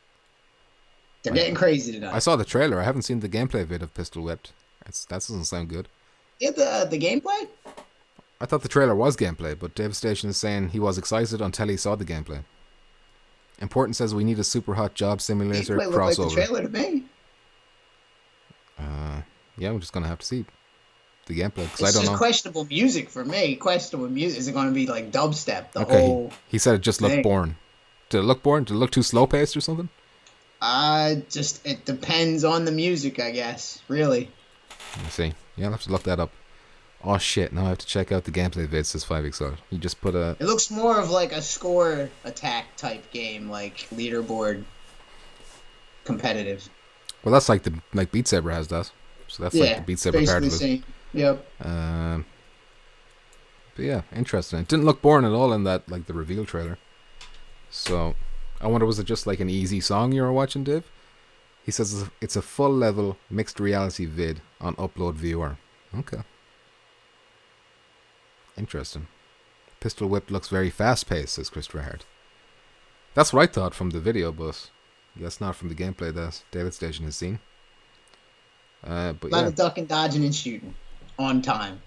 Speaker 2: They're getting crazy tonight.
Speaker 1: I saw the trailer. I haven't seen the gameplay vid of Pistol Whipped. That doesn't sound good.
Speaker 2: Yeah, the gameplay?
Speaker 1: I thought the trailer was gameplay, but Dave Station is saying he was excited until he saw the gameplay. Important says we need a Superhot job simulator
Speaker 2: gameplay
Speaker 1: crossover.
Speaker 2: Like the trailer to me.
Speaker 1: Yeah, we're just gonna have to see the gameplay because I don't know.
Speaker 2: It's just questionable music for me. Questionable music. Is it going to be like dubstep? Whole
Speaker 1: he said it just looked boring. Did it look boring? Did it look too slow paced or something?
Speaker 2: It depends on the music, I guess. Really.
Speaker 1: Let me see. Yeah, I'll have to look that up. Oh shit! Now I have to check out the gameplay vid. Says 5XR. You just put a.
Speaker 2: It looks more of like a score attack type game, like leaderboard competitive.
Speaker 1: Well, that's like Beat Saber has that. So that's like the Beat Saber part of it.
Speaker 2: Yep.
Speaker 1: But yeah, interesting. It didn't look boring at all in that, like the reveal trailer. So I wonder, was it just like an easy song you were watching, Dave? He says it's a full level mixed reality vid on Upload VR. Okay. Interesting. Pistol Whip looks very fast paced, says Christopher Hart. That's what I thought from the video, but I guess not from the gameplay that David Station has seen. But
Speaker 2: a lot of ducking, dodging, and shooting on time.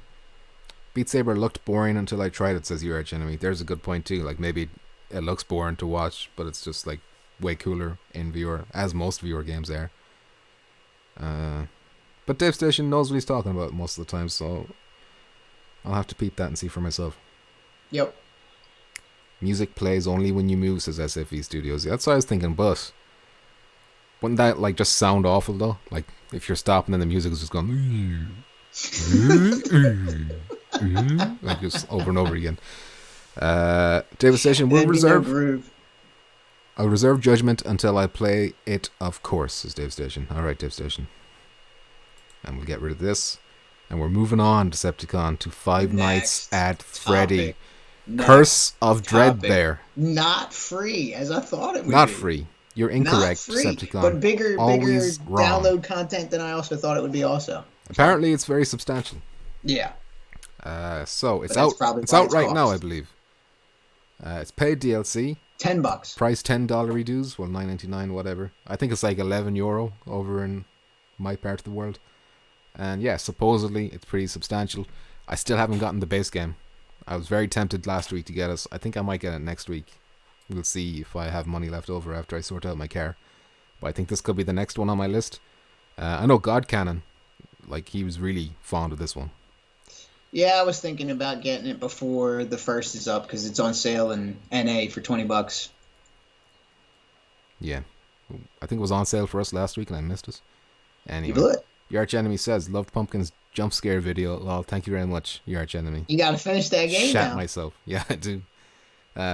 Speaker 1: Beat Saber looked boring until I tried it, says your arch enemy. There's a good point too. Like maybe it looks boring to watch, but it's just like way cooler in VR, as most VR games are. But Dave Station knows what he's talking about most of the time, so I'll have to peep that and see for myself.
Speaker 2: Yep.
Speaker 1: Music plays only when you move, says SFE Studios. Yeah, that's what I was thinking, but wouldn't that like just sound awful though? Like if you're stopping and the music is just going like just over and over again. David Station will I'll reserve judgment until I play it, of course, says Dave Station. Alright, Dave Station. And we'll get rid of this. And we're moving on, Decepticon, to Five Nights at Freddy. Curse of Dreadbear.
Speaker 2: Not free, as I thought it would be.
Speaker 1: Not free. You're incorrect,
Speaker 2: Not free,
Speaker 1: Decepticon.
Speaker 2: but bigger
Speaker 1: Always wrong.
Speaker 2: Download content than I also thought it would be also.
Speaker 1: Apparently it's very substantial.
Speaker 2: Yeah.
Speaker 1: So it's out. It's out right now, I believe. It's paid DLC.
Speaker 2: $10.
Speaker 1: Price $10 dues. Well, $9.99, whatever. I think it's like €11 over in my part of the world. And yeah, supposedly it's pretty substantial. I still haven't gotten the base game. I was very tempted last week to get it. I think I might get it next week. We'll see if I have money left over after I sort out my car. But I think this could be the next one on my list. I know God Cannon, like, he was really fond of this one.
Speaker 2: Yeah, I was thinking about getting it before the first is up because it's on sale in NA for $20.
Speaker 1: Yeah. I think it was on sale for us last week and I missed it. Anyway.
Speaker 2: You blew it.
Speaker 1: Your arch enemy says, "Loved Pumpkin's jump scare video." Lol, thank you very much, your arch enemy.
Speaker 2: You gotta finish that game
Speaker 1: Shat
Speaker 2: now.
Speaker 1: myself. Yeah, I do.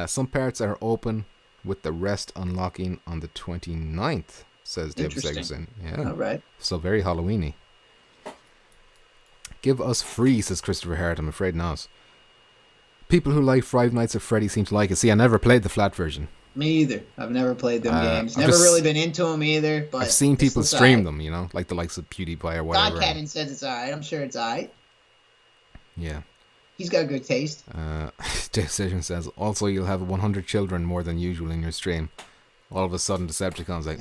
Speaker 1: Some parts are open with the rest unlocking on the 29th, says David Segerson. Yeah.
Speaker 2: All right.
Speaker 1: So very Halloweeny. Give us free, says Christopher Hart. I'm afraid not. People who like Five Nights at Freddy seem to like it. See, I never played the flat version.
Speaker 2: Me either. I've never played them games. Never really been into them either. But
Speaker 1: I've seen people stream them, you know, like the likes of PewDiePie or whatever.
Speaker 2: God Cannon says it's alright. I'm sure it's alright.
Speaker 1: Yeah.
Speaker 2: He's got good taste.
Speaker 1: Decision says, also you'll have 100 children more than usual in your stream. All of a sudden, Decepticon's like,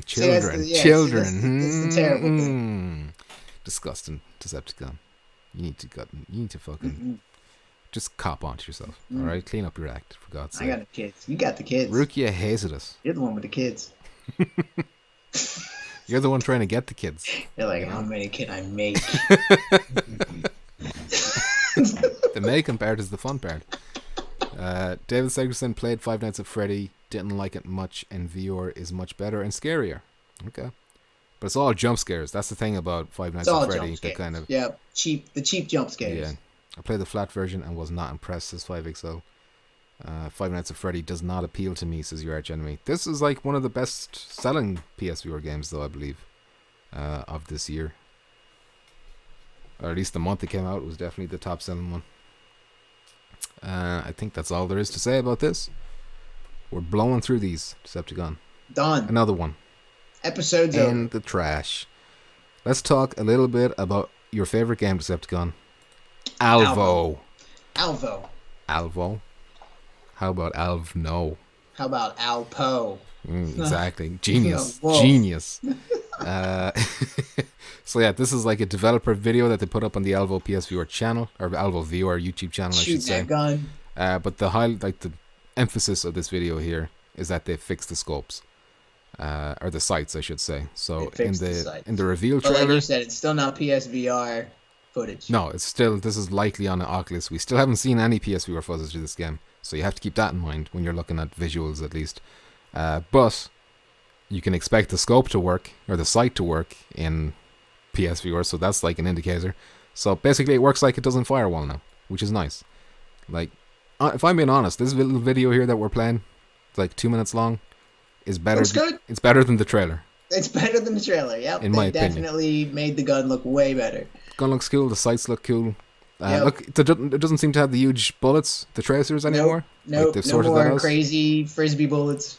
Speaker 1: children, children.
Speaker 2: That's the terrible thing.
Speaker 1: Disgusting, Decepticon. You need to fucking just cop on to yourself. All right, clean up your act, for God's sake.
Speaker 2: I got the kids. You got the kids.
Speaker 1: Rukia hated us.
Speaker 2: You're the one with the kids.
Speaker 1: You're the one trying to get the kids.
Speaker 2: You're like, how many can I make?
Speaker 1: The making part is the fun part. David Segerson played Five Nights at Freddy, didn't like it much, and VR is much better and scarier. Okay. But it's all jump scares. That's the thing about Five Nights at Freddy. The kind of
Speaker 2: the cheap jump scares.
Speaker 1: Yeah. I played the flat version and was not impressed, says 5XO. Five Nights at Freddy does not appeal to me, says your arch enemy. This is like one of the best selling PSVR games, though, I believe, of this year. Or at least the month it came out, it was definitely the top selling one. I think that's all there is to say about this. We're blowing through these, Decepticon.
Speaker 2: Done.
Speaker 1: Another one.
Speaker 2: Episode's
Speaker 1: in
Speaker 2: over.
Speaker 1: the trash. Let's talk a little bit about your favorite game, Decepticon. Alvo. Alvo. How about Alvno?
Speaker 2: How about Alpo?
Speaker 1: Exactly. Genius. Genius. So yeah, this is like a developer video that they put up on the Alvo PSVR channel, or Alvo VR YouTube channel, I should say.
Speaker 2: Shoot that gun.
Speaker 1: But the emphasis of this video here is that they fixed the scopes. Or the sights, I should say. So in the reveal trailer,
Speaker 2: like you said, it's still not PSVR footage.
Speaker 1: No, this is likely on an Oculus. We still haven't seen any PSVR footage of this game, so you have to keep that in mind when you're looking at visuals, at least. But you can expect the scope to work, or the sight to work in PSVR, so that's like an indicator. So basically it works like it does in Firewall now, which is nice. Like, if I'm being honest, this little video here that we're playing, it's like 2 minutes long, is better.
Speaker 2: Looks good.
Speaker 1: It's better than the trailer.
Speaker 2: It's better than the trailer, yep.
Speaker 1: In my opinion.
Speaker 2: Definitely made the gun look way better.
Speaker 1: Gun looks cool, the sights look cool. Look, it doesn't seem to have the huge bullets, the tracers anymore.
Speaker 2: Nope, no more crazy frisbee bullets.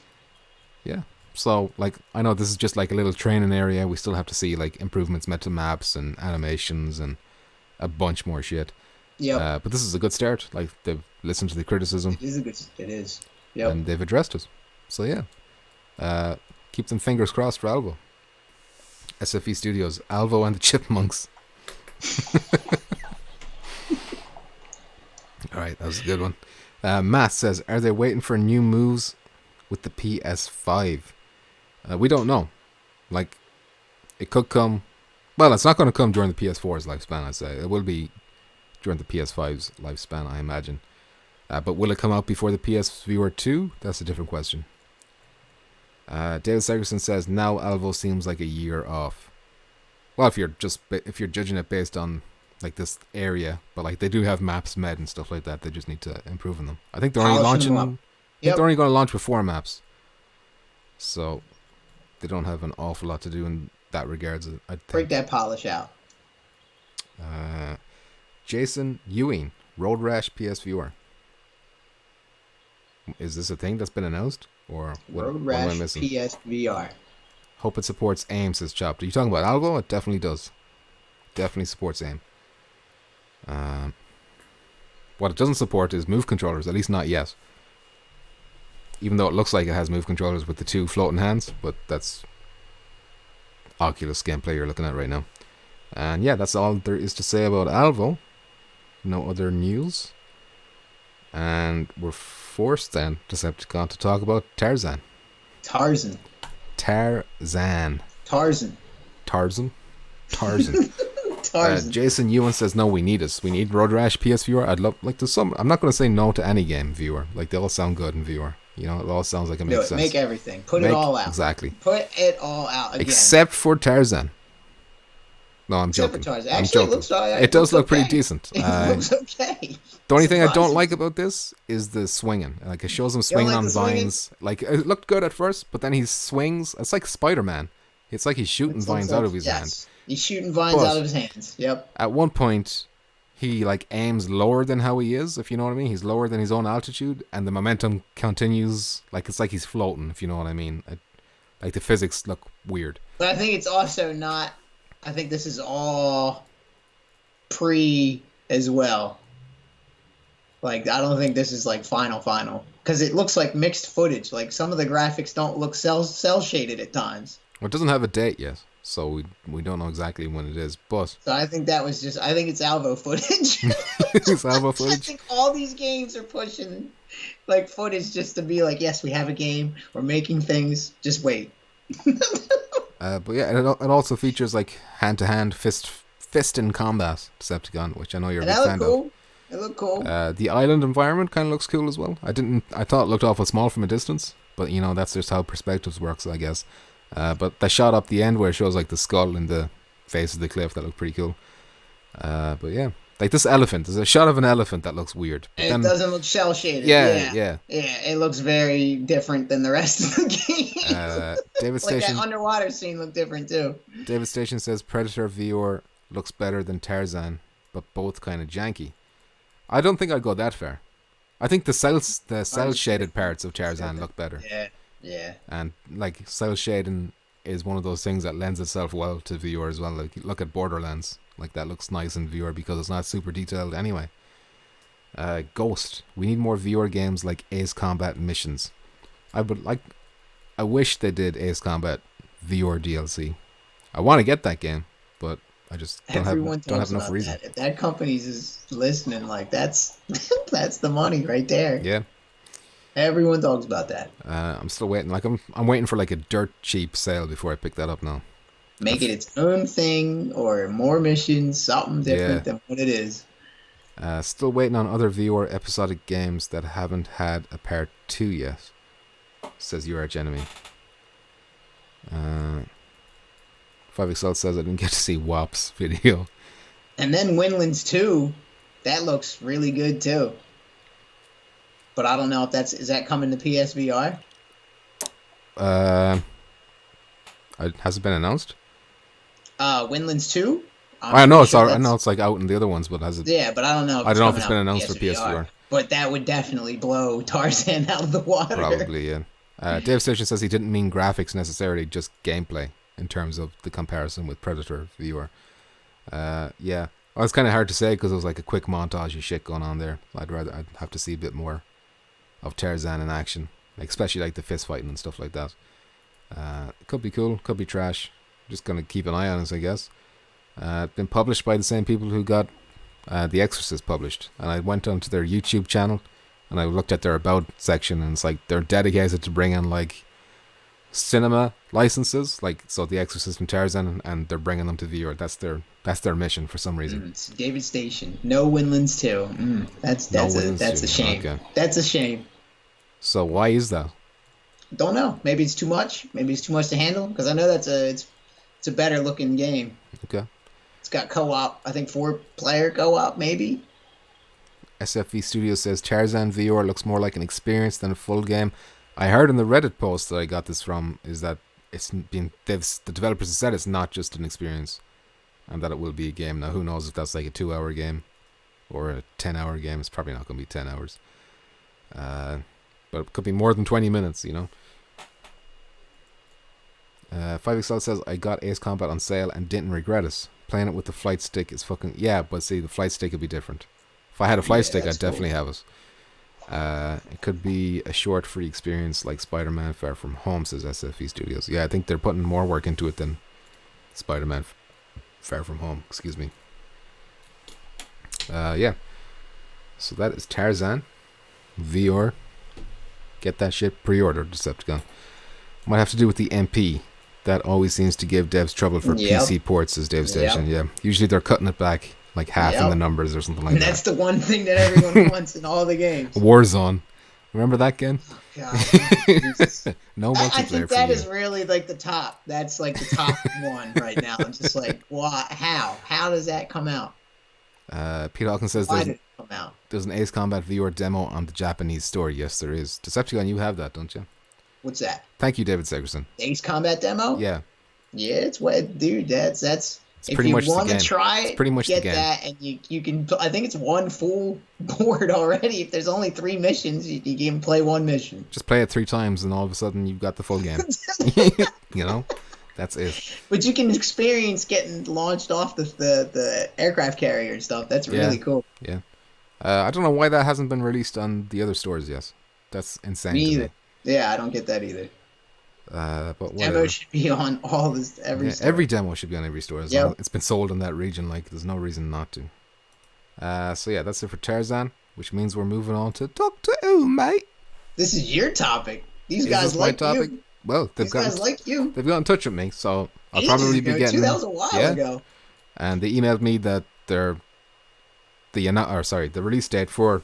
Speaker 1: Yeah. So, like, I know this is just like a little training area. We still have to see, like, improvements made to maps and animations and a bunch more shit.
Speaker 2: Yeah.
Speaker 1: But this is a good start. Like, they've listened to the criticism.
Speaker 2: It is. Yep.
Speaker 1: And they've addressed it. So, yeah. Keep them fingers crossed for Alvo. SFE Studios, Alvo and the Chipmunks. Alright, that was a good one. Matt says, are they waiting for new moves with the PS5? We don't know. Like, it could come. Well, it's not going to come during the PS4's lifespan, I'd say. It will be during the PS5's lifespan, I imagine. But will it come out before the PSVR 2? That's a different question. David Segerson says, now Alvo seems like a year off. Well, if you're judging it based on like this area, but like they do have maps made and stuff like that. They just need to improve on them. I think they're only launching. They're only going to launch with 4 maps, so they don't have an awful lot to do in that regards. I think.
Speaker 2: Break that polish out.
Speaker 1: Jason Ewing, Road Rash PSVR. Is this a thing that's been announced, or what am I missing?
Speaker 2: PSVR.
Speaker 1: Hope it supports aim, says Chopped. Are you talking about Alvo? It definitely does. Definitely supports aim. What it doesn't support is move controllers, at least not yet. Even though it looks like it has move controllers with the 2 floating hands, but that's Oculus gameplay you're looking at right now. And yeah, that's all there is to say about Alvo. no other news. And we're forced then, Decepticon, to talk about Tarzan.
Speaker 2: Tarzan.
Speaker 1: Jason Ewan says, no, we need us. We need Road Rash PSVR. I'd love, like, there's some. I'm not going to say no to any game viewer. Like, they all sound good in VR. You know, it all sounds like it makes sense.
Speaker 2: Make everything. Put it all out.
Speaker 1: Exactly.
Speaker 2: Put it all out again.
Speaker 1: Except for Tarzan. No, I'm joking. It does look pretty decent.
Speaker 2: It looks okay.
Speaker 1: The only thing I don't like about this is the swinging. Like, it shows him swinging on vines. Like, it looked good at first, but then he swings. It's like Spider-Man. It's like he's shooting vines out of his hand.
Speaker 2: He's shooting vines out of his hands. Yep.
Speaker 1: At one point, he like aims lower than how he is, if you know what I mean. He's lower than his own altitude, and the momentum continues. Like, it's like he's floating, if you know what I mean. Like, the physics look weird.
Speaker 2: But I think it's also not. I think this is all pre as well. Like, I don't think this is like final. Because it looks like mixed footage. Like, some of the graphics don't look cell shaded at times.
Speaker 1: Well, it doesn't have a date yet, so we don't know exactly when it is. But
Speaker 2: so I think that was I think it's Alvo footage.
Speaker 1: It's Alvo footage.
Speaker 2: I think all these games are pushing like footage just to be like, yes, we have a game. We're making things. Just wait.
Speaker 1: But yeah, it also features like hand-to-hand fist in combat Decepticon, which I know you're a big fan of.
Speaker 2: It looked cool.
Speaker 1: The island environment kind of looks cool as well. I thought it looked awful small from a distance, but you know, that's just how perspectives works, I guess. But the shot up the end where it shows like the skull in the face of the cliff, that looked pretty cool. But yeah, like this elephant, there's a shot of an elephant that looks weird. But
Speaker 2: it doesn't look shell shaded.
Speaker 1: Yeah.
Speaker 2: It looks very different than the rest of the game.
Speaker 1: David Station,
Speaker 2: that underwater scene looked different too.
Speaker 1: David Station says Predator VR looks better than Tarzan, but both kind of janky. I don't think I'd go that far. I think the cell shaded parts of Tarzan look better.
Speaker 2: Yeah.
Speaker 1: And like cell shading is one of those things that lends itself well to VR as well. Like, look at Borderlands. Like, that looks nice in VR because it's not super detailed anyway. Ghost. We need more VR games like Ace Combat Missions. I wish they did Ace Combat VR DLC. I want to get that game, but I just don't have enough reason.
Speaker 2: If that company's is listening, like, that's the money right there.
Speaker 1: Yeah.
Speaker 2: Everyone talks about that.
Speaker 1: I'm still waiting. Like, I'm waiting for like a dirt cheap sale before I pick that up now.
Speaker 2: Make it its own thing or more missions, something different than what it is.
Speaker 1: Still waiting on other VR episodic games that haven't had a part 2 yet, says your arch enemy. 5XL says I didn't get to see WAP's video.
Speaker 2: And then Windlands 2, that looks really good too. But I don't know if is that coming to PSVR?
Speaker 1: Has it been announced?
Speaker 2: Windlands 2?
Speaker 1: I know it's I know it's like out in the other ones, but has it?
Speaker 2: Yeah, but I don't know.
Speaker 1: I don't know if it's been announced for PSVR.
Speaker 2: But that would definitely blow Tarzan out of the water.
Speaker 1: Probably, yeah. Dave Station says he didn't mean graphics necessarily, just gameplay in terms of the comparison with Predator VR. Yeah, well, it's kind of hard to say because it was like a quick montage of shit going on there. I'd have to see a bit more of Tarzan in action, like, especially like the fist fighting and stuff like that. It could be cool, could be trash. Just gonna keep an eye on it, I guess. Been published by the same people who got The Exorcist published, and I went onto their YouTube channel and I looked at their about section, and it's like they're dedicated to bringing like cinema licenses, like, so The Exorcist and Tarzan, and they're bringing them to VR. That's their mission for some reason.
Speaker 2: David Station, no Windlands 2. That's a shame. Okay. That's a shame.
Speaker 1: So why is that?
Speaker 2: Don't know. Maybe it's too much. Maybe it's too much to handle. Because I know it's a better looking game.
Speaker 1: Okay.
Speaker 2: It's got co-op. I think 4-player co-op maybe.
Speaker 1: SFV Studios says Tarzan VR looks more like an experience than a full game. I heard in the Reddit post that I got this from is that the developers have said it's not just an experience, and that it will be a game. Now, who knows if that's like a 2-hour game or a 10-hour game. It's probably not going to be 10 hours. But it could be more than 20 minutes, you know. 5XL says, I got Ace Combat on sale and didn't regret it. Playing it with the flight stick is fucking... Yeah, but see, the flight stick would be different. If I had a flight stick, I'd definitely have it. It could be a short free experience like Spider-Man Far From Home, says SFE Studios. Yeah, I think they're putting more work into it than Spider-Man Far From Home. Excuse me. Yeah. So that is Tarzan VR. Get that shit pre-ordered, Decepticon. Might have to do with the MP. That always seems to give devs trouble for PC ports, as Dave Station. Yeah. Usually they're cutting it back like half in the numbers or something like that.
Speaker 2: That's the one thing that everyone wants in all the games.
Speaker 1: Warzone. Remember that game?
Speaker 2: Oh, God.
Speaker 1: No multiplayer
Speaker 2: I think
Speaker 1: for
Speaker 2: that
Speaker 1: you.
Speaker 2: is really like the top. That's like the top one right now. I'm just like, what? How? How does that come out?
Speaker 1: Pete Hawkins says
Speaker 2: Why did it come out?
Speaker 1: there's an Ace Combat VR demo on the Japanese store. Yes, there is. Decepticon, you have that, don't you?
Speaker 2: What's that?
Speaker 1: Thank you, David Segerson.
Speaker 2: Ace Combat demo?
Speaker 1: Yeah.
Speaker 2: Yeah, it's what, dude. That's.
Speaker 1: It's
Speaker 2: if
Speaker 1: pretty
Speaker 2: you
Speaker 1: much the
Speaker 2: want to
Speaker 1: game.
Speaker 2: try
Speaker 1: It's
Speaker 2: it,
Speaker 1: pretty much the
Speaker 2: get
Speaker 1: game.
Speaker 2: that, and you can. I think it's one full board already. If there's only 3 missions, you can play one mission.
Speaker 1: Just play it 3 times, and all of a sudden you've got the full game. You know, that's it.
Speaker 2: But you can experience getting launched off the aircraft carrier and stuff. That's really cool.
Speaker 1: Yeah. I don't know why that hasn't been released on the other stores yet. That's insane.
Speaker 2: Me
Speaker 1: to
Speaker 2: either.
Speaker 1: me.
Speaker 2: Yeah, I don't get that either.
Speaker 1: But
Speaker 2: Demo
Speaker 1: whatever.
Speaker 2: should be on all this every. store.
Speaker 1: Every demo should be on every store.
Speaker 2: Yep.
Speaker 1: It's been sold in that region. Like, there's no reason not to. So yeah, that's it for Tarzan, which means we're moving on to Doctor Who, mate.
Speaker 2: This is your topic. These
Speaker 1: Is
Speaker 2: guys
Speaker 1: this my
Speaker 2: like
Speaker 1: topic?
Speaker 2: you.
Speaker 1: Well,
Speaker 2: These guys like you.
Speaker 1: they've got in touch with me, so I'll
Speaker 2: Ages
Speaker 1: probably be
Speaker 2: ago,
Speaker 1: getting.
Speaker 2: too. That was a while ago.
Speaker 1: And they emailed me that the release date for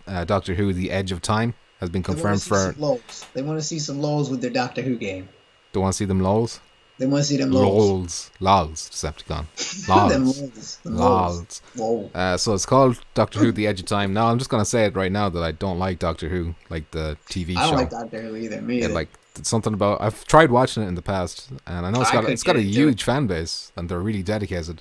Speaker 1: Doctor Who: The Edge of Time has been confirmed for.
Speaker 2: They want to see some lols with their Doctor Who game.
Speaker 1: Don't want to see them lols.
Speaker 2: They want to see them lols.
Speaker 1: Lols, Decepticon.
Speaker 2: Them
Speaker 1: Lols.
Speaker 2: lols. Whoa.
Speaker 1: So it's called Doctor Who: The Edge of Time. Now I'm just gonna say it right now that I don't like Doctor Who, like the TV show.
Speaker 2: I don't like Doctor Who either. Me either.
Speaker 1: Like it's something about. I've tried watching it in the past, and I know it's got a huge fan base, and they're really dedicated.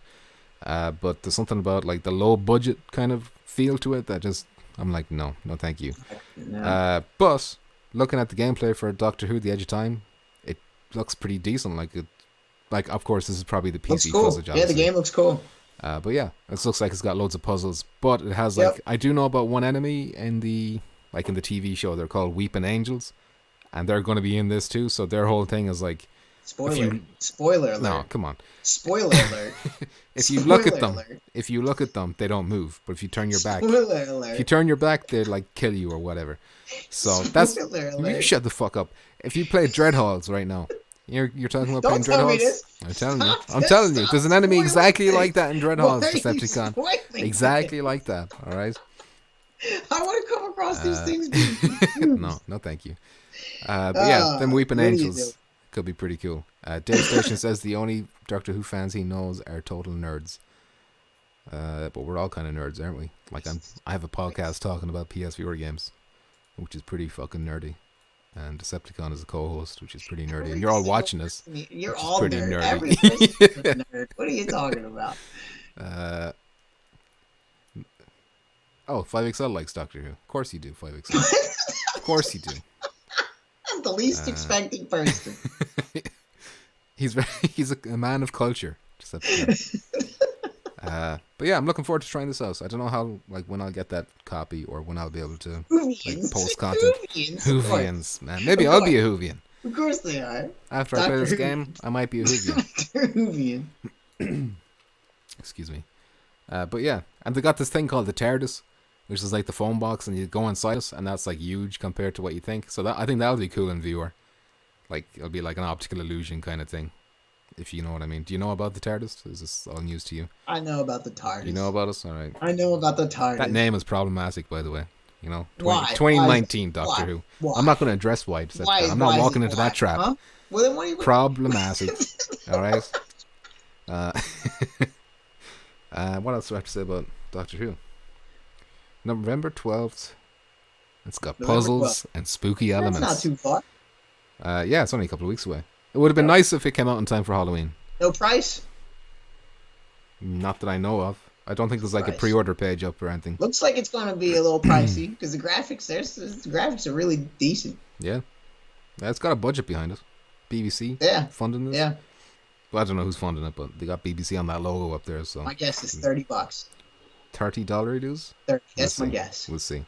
Speaker 1: But there's something about like the low budget kind of feel to it that just I'm like no, thank you.
Speaker 2: No.
Speaker 1: But looking at the gameplay for Doctor Who: The Edge of Time, it looks pretty decent. Like of course this is probably the PC
Speaker 2: cool.
Speaker 1: footage.
Speaker 2: Yeah, the game looks cool.
Speaker 1: But yeah, it looks like it's got loads of puzzles. But it has like I do know about one enemy in the TV show. They're called Weeping Angels, and they're going to be in this too. So their whole thing is like
Speaker 2: Spoiler alert.
Speaker 1: No, come on.
Speaker 2: Spoiler alert.
Speaker 1: If you look at them, they don't move. But if you turn your back,
Speaker 2: Spoiler alert.
Speaker 1: if you turn your back, they like kill you or whatever. So that's you shut the fuck up. If you play Dreadhalls right now, you're talking about
Speaker 2: Don't
Speaker 1: playing
Speaker 2: tell me
Speaker 1: Dreadhalls.
Speaker 2: this.
Speaker 1: I'm telling you. There's an enemy
Speaker 2: Spoiler
Speaker 1: exactly
Speaker 2: things.
Speaker 1: like that in Dreadhalls,
Speaker 2: Why are you
Speaker 1: Decepticon.
Speaker 2: spoiling
Speaker 1: Exactly like that. All right.
Speaker 2: I want to come across these things being confused.
Speaker 1: No, thank you. But yeah, them Weeping
Speaker 2: what do you
Speaker 1: Angels could be pretty cool. Dave Station says the only Doctor Who fans he knows are total nerds. But we're all kind of nerds, aren't we? Like I have a podcast talking about PSVR games, which is pretty fucking nerdy. And Decepticon is a co-host, which is pretty nerdy. And you're all watching us.
Speaker 2: You're
Speaker 1: which is
Speaker 2: all
Speaker 1: pretty
Speaker 2: nerd.
Speaker 1: nerdy.
Speaker 2: Every person's a nerd. What are you talking about?
Speaker 1: 5XL likes Doctor Who. Of course you do, 5XL. Of course you do.
Speaker 2: I'm the least expecting person.
Speaker 1: He's a man of culture. But yeah, I'm looking forward to trying this out. So I don't know when I'll get that copy or when I'll be able to post content. Whovians, man. Maybe I'll be a Whovian.
Speaker 2: Of course they are.
Speaker 1: After I play this game, I might be a Whovian.
Speaker 2: Whovian.
Speaker 1: Excuse me. But yeah, and they got this thing called the TARDIS, which is like the phone box, and you go inside it, and that's like huge compared to what you think. So I think that'll be cool in VR. Like it'll be like an optical illusion kind of thing, if you know what I mean. Do you know about the TARDIS? Is this all news to you?
Speaker 2: I know about the TARDIS.
Speaker 1: You know about us? All right.
Speaker 2: I know about the TARDIS.
Speaker 1: That name is problematic, by the way. You know,
Speaker 2: Why?
Speaker 1: 2019
Speaker 2: Why?
Speaker 1: Doctor Who.
Speaker 2: Why?
Speaker 1: I'm not going to address why. I'm not walking into that trap.
Speaker 2: Huh? Well, then what are you?
Speaker 1: Problematic. All right. What else do I have to say about Doctor Who? November 12th. It's got puzzles and spooky elements.
Speaker 2: That's not too far.
Speaker 1: Yeah, it's only a couple of weeks away. It would have been nice if it came out in time for Halloween.
Speaker 2: No price?
Speaker 1: Not that I know of. I don't think there's like a pre-order page up or anything.
Speaker 2: Looks like it's going to be a little pricey because the graphics are really decent.
Speaker 1: Yeah. It's got a budget behind it. BBC funding this.
Speaker 2: Yeah.
Speaker 1: Well, I don't know who's funding it, but they got BBC on that logo up there. So
Speaker 2: my guess is $30.
Speaker 1: $30 it is?
Speaker 2: 30. That's my guess.
Speaker 1: We'll see.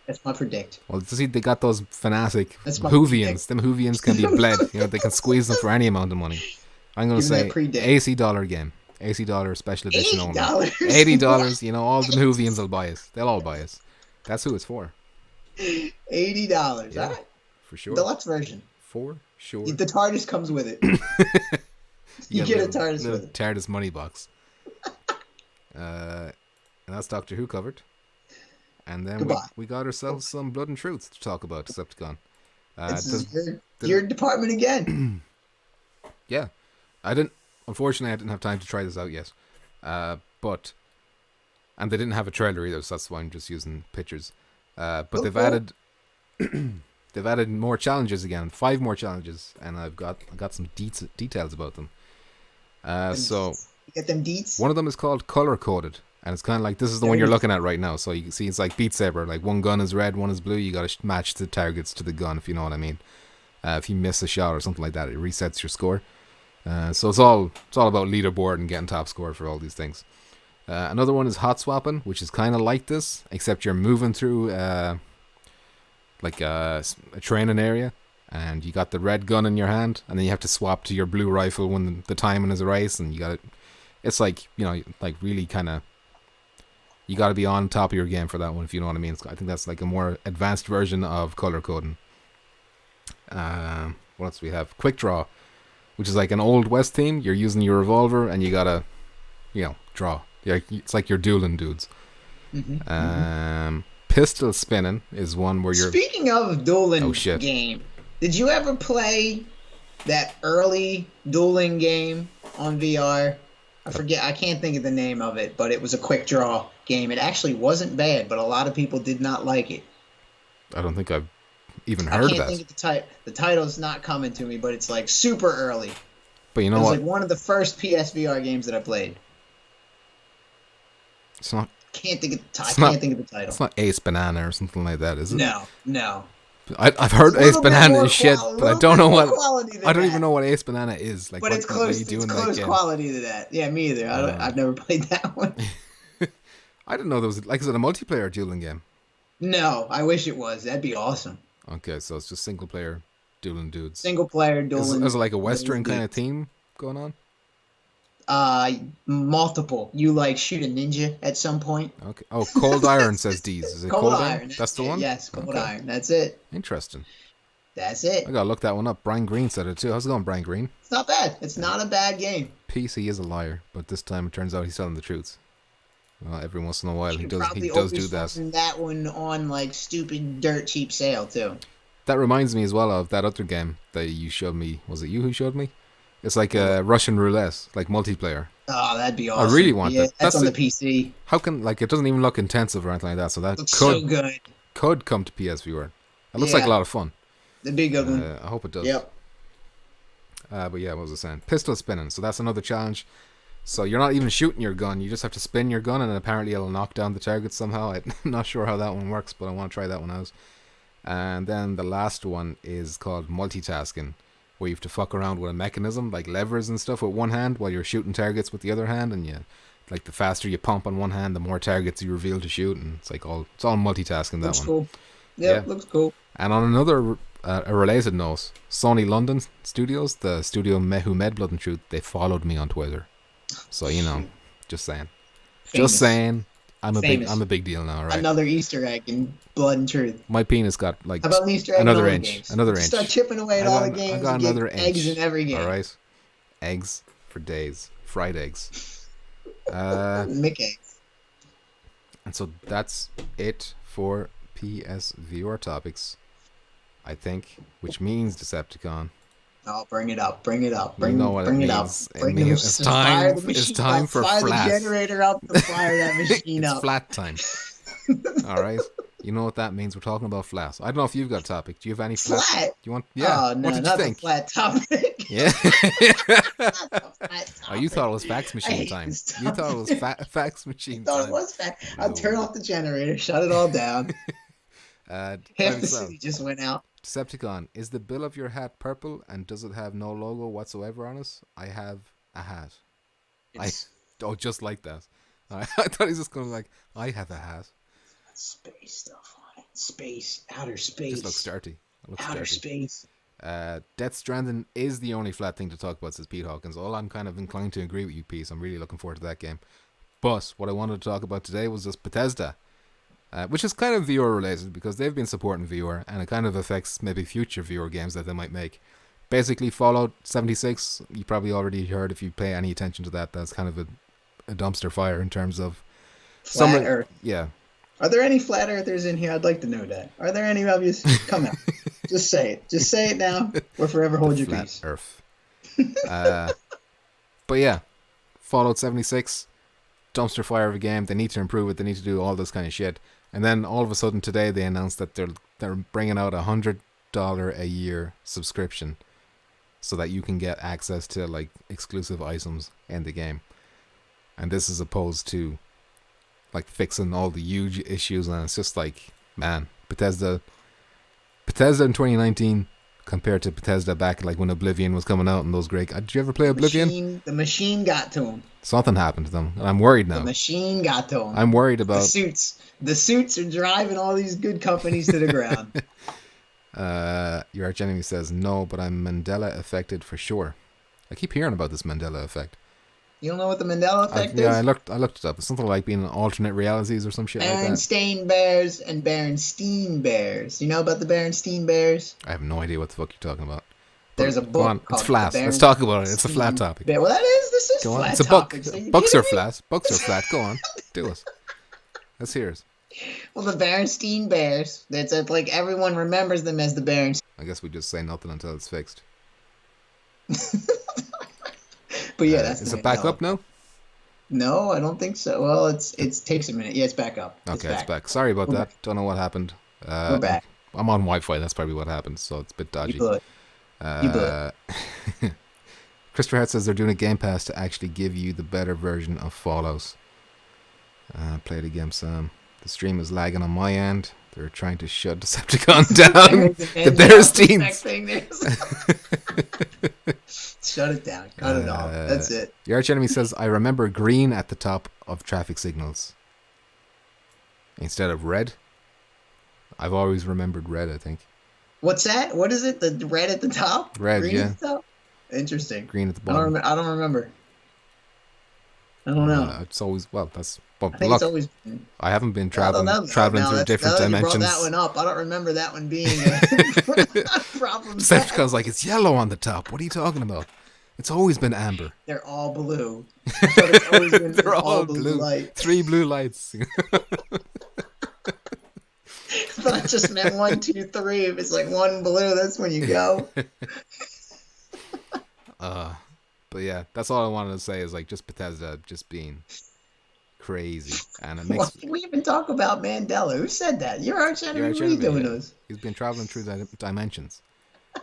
Speaker 2: That's my predict.
Speaker 1: Well, see, they got those fanatic Whovians. Them Whovians can be bled. You know, they can squeeze them for any amount of money. I'm going to say $80 game. $80 special edition only. $80. You know, all the Whovians will buy it. They'll all buy it. That's who it's for.
Speaker 2: $80.
Speaker 1: Yeah,
Speaker 2: All right.
Speaker 1: for sure.
Speaker 2: Deluxe version.
Speaker 1: For sure.
Speaker 2: The TARDIS comes with it. You get a TARDIS with it.
Speaker 1: TARDIS money box. And that's Doctor Who covered. And then we got ourselves some Blood and Truth to talk about, Decepticon.
Speaker 2: This is your department again.
Speaker 1: Yeah. Unfortunately, I didn't have time to try this out yet. And they didn't have a trailer either, so that's why I'm just using pictures. But they've added more challenges again, 5 more challenges, and I got some details about them. So
Speaker 2: you get them deets.
Speaker 1: One of them is called Color Coded, and it's kind of like this is the one you're looking at right now. So you can see it's like Beat Saber, like one gun is red, one is blue. You got to match the targets to the gun, if you know what I mean. If you miss a shot or something like that, it resets your score. So it's all about leaderboard and getting top score for all these things. Another one is Hot Swapping, which is kind of like this, except you're moving through like a training area, and you got the red gun in your hand, and then you have to swap to your blue rifle when the timing is right, and you got it. It's like, you know, like really kind of, you got to be on top of your game for that one, if you know what I mean. I think that's like a more advanced version of color coding. What else do we have? Quick Draw, which is like an Old West theme. You're using your revolver, and you gotta, you know, draw. Yeah, it's like you're dueling dudes. Pistol Spinning is one where you're...
Speaker 2: Speaking of dueling game, did you ever play that early dueling game on VR? I can't think of the name of it, but it was a quick draw game. It actually wasn't bad, but a lot of people did not like it.
Speaker 1: I don't think I've even heard of that. I can't think
Speaker 2: of the title's not coming to me, but it's like super early.
Speaker 1: But you know what?
Speaker 2: It was like one of the first PSVR games that I played.
Speaker 1: It's not...
Speaker 2: I can't think of the title.
Speaker 1: It's not Ace Banana or something like that, is it?
Speaker 2: No.
Speaker 1: I've heard Ace Banana is shit, but I don't know what... I don't even know what Ace Banana is. Like,
Speaker 2: but it's close. It's close quality to that. Yeah, me either. I've never played that one.
Speaker 1: I didn't know there was... Like, is it a multiplayer dueling game?
Speaker 2: No, I wish it was. That'd be awesome.
Speaker 1: Okay, so it's just single player dueling dudes.
Speaker 2: Single player dueling.
Speaker 1: Is it like a Western kind of theme going on?
Speaker 2: Multiple. You like shoot a ninja at some point.
Speaker 1: Okay. Oh, Cold Iron says D's. Is it Cold Iron?
Speaker 2: That's
Speaker 1: the one?
Speaker 2: Yes, Cold Iron. That's it.
Speaker 1: Interesting.
Speaker 2: That's it.
Speaker 1: I gotta look that one up. Brian Green said it too. How's it going, Brian Green?
Speaker 2: It's not bad. It's not a bad game.
Speaker 1: PC is a liar, but this time it turns out he's telling the truth. Well, every once in a while he does do that.
Speaker 2: That one on like stupid dirt cheap sale too.
Speaker 1: That reminds me as well of that other game that you showed me. Was it you who showed me? It's like a Russian roulette, like multiplayer.
Speaker 2: Oh, that'd be awesome.
Speaker 1: I really want that.
Speaker 2: That's on the PC.
Speaker 1: How can, like, it doesn't even look intensive or anything like that, so that
Speaker 2: so good.
Speaker 1: Could come to PSVR. It looks like a lot of fun.
Speaker 2: The big good one.
Speaker 1: I hope it does.
Speaker 2: Yep.
Speaker 1: But yeah, what was I saying? Pistol spinning. So that's another challenge. So you're not even shooting your gun. You just have to spin your gun, and apparently it'll knock down the target somehow. I'm not sure how that one works, but I want to try that one out. And then the last one is called multitasking, where you have to fuck around with a mechanism like levers and stuff with one hand while you're shooting targets with the other hand, and like the faster you pump on one hand, the more targets you reveal to shoot, and it's all multitasking. That
Speaker 2: looks
Speaker 1: one.
Speaker 2: Cool. Yeah, looks cool.
Speaker 1: And on another a related note, Sony London Studios, the studio who made Blood and Truth, they followed me on Twitter. So just saying, I'm a big deal now, right?
Speaker 2: Another Easter egg in Blood and Truth.
Speaker 1: My penis got like
Speaker 2: how about an Easter egg
Speaker 1: another inch.
Speaker 2: Games?
Speaker 1: Another inch.
Speaker 2: Start chipping away at all the games.
Speaker 1: I got another inch.
Speaker 2: Eggs in every game.
Speaker 1: All right, eggs for days, fried eggs.
Speaker 2: Mick eggs.
Speaker 1: And so that's it for PSVR topics, I think, which means Decepticon.
Speaker 2: Oh, bring it up. Bring
Speaker 1: you know what
Speaker 2: bring
Speaker 1: it
Speaker 2: it up.
Speaker 1: means. It's time for
Speaker 2: fire
Speaker 1: flat.
Speaker 2: The generator up to fire that machine
Speaker 1: it's
Speaker 2: up.
Speaker 1: Flat time. All right. You know what that means? We're talking about flat. I don't know if you've got a topic. Do you have any flat?
Speaker 2: Flat?
Speaker 1: Do you want? Yeah.
Speaker 2: Oh, no,
Speaker 1: what did
Speaker 2: not
Speaker 1: you think?
Speaker 2: The flat topic.
Speaker 1: Yeah.
Speaker 2: Not the flat topic.
Speaker 1: Oh, you thought it was fax machine time. You thought it was fax machine time.
Speaker 2: I thought it was fax. I'll turn off the generator, shut it all down. Half the city just went out.
Speaker 1: Decepticon, is the bill of your hat purple and does it have no logo whatsoever on it? I have a hat. Just like that. I thought he was just going like, I have a hat.
Speaker 2: Space stuff on it. Space. Outer space.
Speaker 1: Just looks dirty.
Speaker 2: Outer space.
Speaker 1: Death Stranding is the only flat thing to talk about, says Pete Hawkins. All I'm kind of inclined to agree with you, Pete. I'm really looking forward to that game. But what I wanted to talk about today was just Bethesda. which is kind of VR related because they've been supporting VR, and it kind of affects maybe future VR games that they might make. Basically, Fallout 76, you probably already heard if you pay any attention to that. That's kind of a dumpster fire in terms of
Speaker 2: Flat Earth.
Speaker 1: Yeah.
Speaker 2: Are there any flat earthers in here? I'd like to know that. Are there any of you? Come out. Just say it. Just say it now, or forever hold your peace.
Speaker 1: Flat Earth. But yeah, Fallout 76, dumpster fire of a game. They need to improve it. They need to do all this kind of shit. And then all of a sudden today they announced that they're bringing out $100 a year subscription, so that you can get access to like exclusive items in the game. And this is opposed to like fixing all the huge issues, and it's just like, man, Bethesda in 2019 compared to Bethesda back like when Oblivion was coming out and those great. Did you ever play Oblivion?
Speaker 2: The machine got to him.
Speaker 1: Something happened to them, and I'm worried now.
Speaker 2: The machine got to him.
Speaker 1: I'm worried about
Speaker 2: the suits are driving all these good companies to the ground.
Speaker 1: Your arch enemy says no, but I'm Mandela affected for sure. I keep hearing about this Mandela effect.
Speaker 2: You don't know what the Mandela effect is?
Speaker 1: Yeah, I looked it up. It's something like being in alternate realities or some shit like that.
Speaker 2: Berenstain Bears and Berenstein Bears. You know about the Berenstein Bears?
Speaker 1: I have no idea what the fuck you're talking about.
Speaker 2: There's a book called
Speaker 1: It's flat. Let's talk about it. It's a flat topic.
Speaker 2: Well, this is
Speaker 1: Go
Speaker 2: flat
Speaker 1: on. It's a
Speaker 2: topic.
Speaker 1: book.
Speaker 2: So
Speaker 1: Books are flat. Books are flat. Go on. Do it. Let's hear it.
Speaker 2: Well, the Berenstein Bears. That's like everyone remembers them as the Berenstein.
Speaker 1: I guess we just say nothing until it's fixed.
Speaker 2: But yeah, that's
Speaker 1: is it back up now?
Speaker 2: No, I don't think so. Well, it takes a minute. Yeah, it's back up.
Speaker 1: Okay, it's back. Sorry about that. Don't know what happened.
Speaker 2: We're back.
Speaker 1: I'm on Wi-Fi. That's probably what happened. So it's a bit dodgy.
Speaker 2: You blew it.
Speaker 1: Christopher Hart says they're doing a Game Pass to actually give you the better version of Fallout. Play the game, Sam. The stream is lagging on my end. They're trying to shut Decepticon down. The Bears teams.
Speaker 2: Shut it down. Cut it off. That's it.
Speaker 1: Your arch enemy says, I remember green at the top of traffic signals instead of red. I've always remembered red, I think.
Speaker 2: What's that? What is it? The red at the top?
Speaker 1: Red,
Speaker 2: green
Speaker 1: yeah.
Speaker 2: At the top? Interesting.
Speaker 1: Green at the bottom.
Speaker 2: I don't remember. I don't know.
Speaker 1: It's always, well, that's...
Speaker 2: Well, I think it's always been...
Speaker 1: I haven't been traveling through different dimensions.
Speaker 2: You brought that one up. I don't remember that one being a problem.
Speaker 1: Decepticon's like, it's yellow on the top. What are you talking about? It's always been amber.
Speaker 2: They're all blue. But it's always been
Speaker 1: They're all blue.
Speaker 2: Light.
Speaker 1: 3 blue lights.
Speaker 2: But I just meant 1, 2, 3. If it's like 1 blue, that's when you go.
Speaker 1: But yeah, that's all I wanted to say is like just Bethesda just being crazy, and it makes.
Speaker 2: What did we even talk about Mandela? Who said that? Your arch enemy. What are you doing those?
Speaker 1: He's been traveling through the dimensions.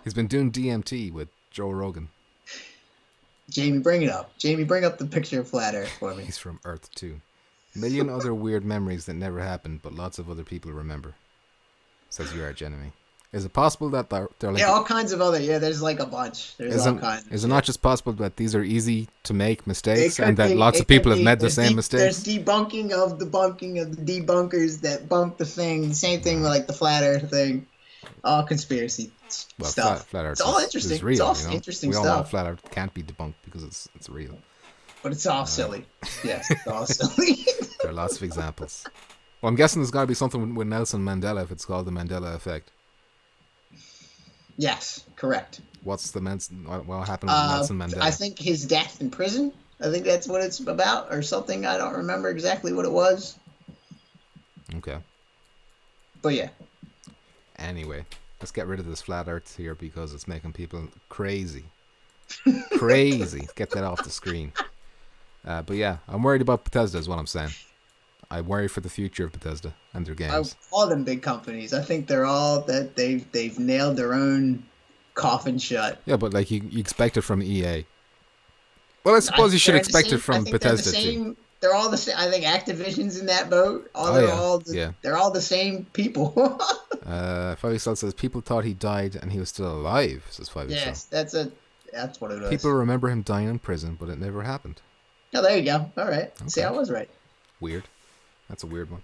Speaker 1: He's been doing DMT with Joe Rogan.
Speaker 2: Jamie, bring it up. Jamie, bring up the picture of Flat Earth for me.
Speaker 1: He's from Earth 2. Million other weird memories that never happened, but lots of other people remember. Says your arch enemy. Is it possible that they're like...
Speaker 2: Yeah, all kinds of other... Yeah, there's like a bunch. There's all kinds.
Speaker 1: Is it not just possible that these are easy to make mistakes and that lots of people have made the same mistakes?
Speaker 2: There's debunking of the debunkers that bunk the thing. Same thing with like the Flat Earth thing. All conspiracy stuff.
Speaker 1: Flat Earth
Speaker 2: it's all interesting.
Speaker 1: Is real,
Speaker 2: it's all interesting
Speaker 1: we
Speaker 2: stuff.
Speaker 1: We all know Flat Earth can't be debunked because it's real.
Speaker 2: But it's all silly. Yes, it's all silly.
Speaker 1: There are lots of examples. Well, I'm guessing there's got to be something with Nelson Mandela if it's called the Mandela effect.
Speaker 2: Yes, correct.
Speaker 1: What happened with Nelson Mandela?
Speaker 2: I think his death in prison. I think that's what it's about, or something. I don't remember exactly what it was.
Speaker 1: Okay.
Speaker 2: But yeah.
Speaker 1: Anyway, let's get rid of this flat Earth here because it's making people crazy. Crazy. Get that off the screen. But yeah, I'm worried about Bethesda is what I'm saying. I worry for the future of Bethesda and their games.
Speaker 2: All them big companies. I think they're all that they've nailed their own coffin shut.
Speaker 1: Yeah, but like you expect it from EA. Well, I suppose you should expect it from Bethesda too.
Speaker 2: They're all the same. I think Activision's in that boat. They're all the same people.
Speaker 1: 5XL says people thought he died and he was still alive. Says 5XL.
Speaker 2: Yes, that's what it was.
Speaker 1: People remember him dying in prison, but it never happened.
Speaker 2: Oh, there you go. All right. Okay. See, I was right.
Speaker 1: Weird. That's a weird one.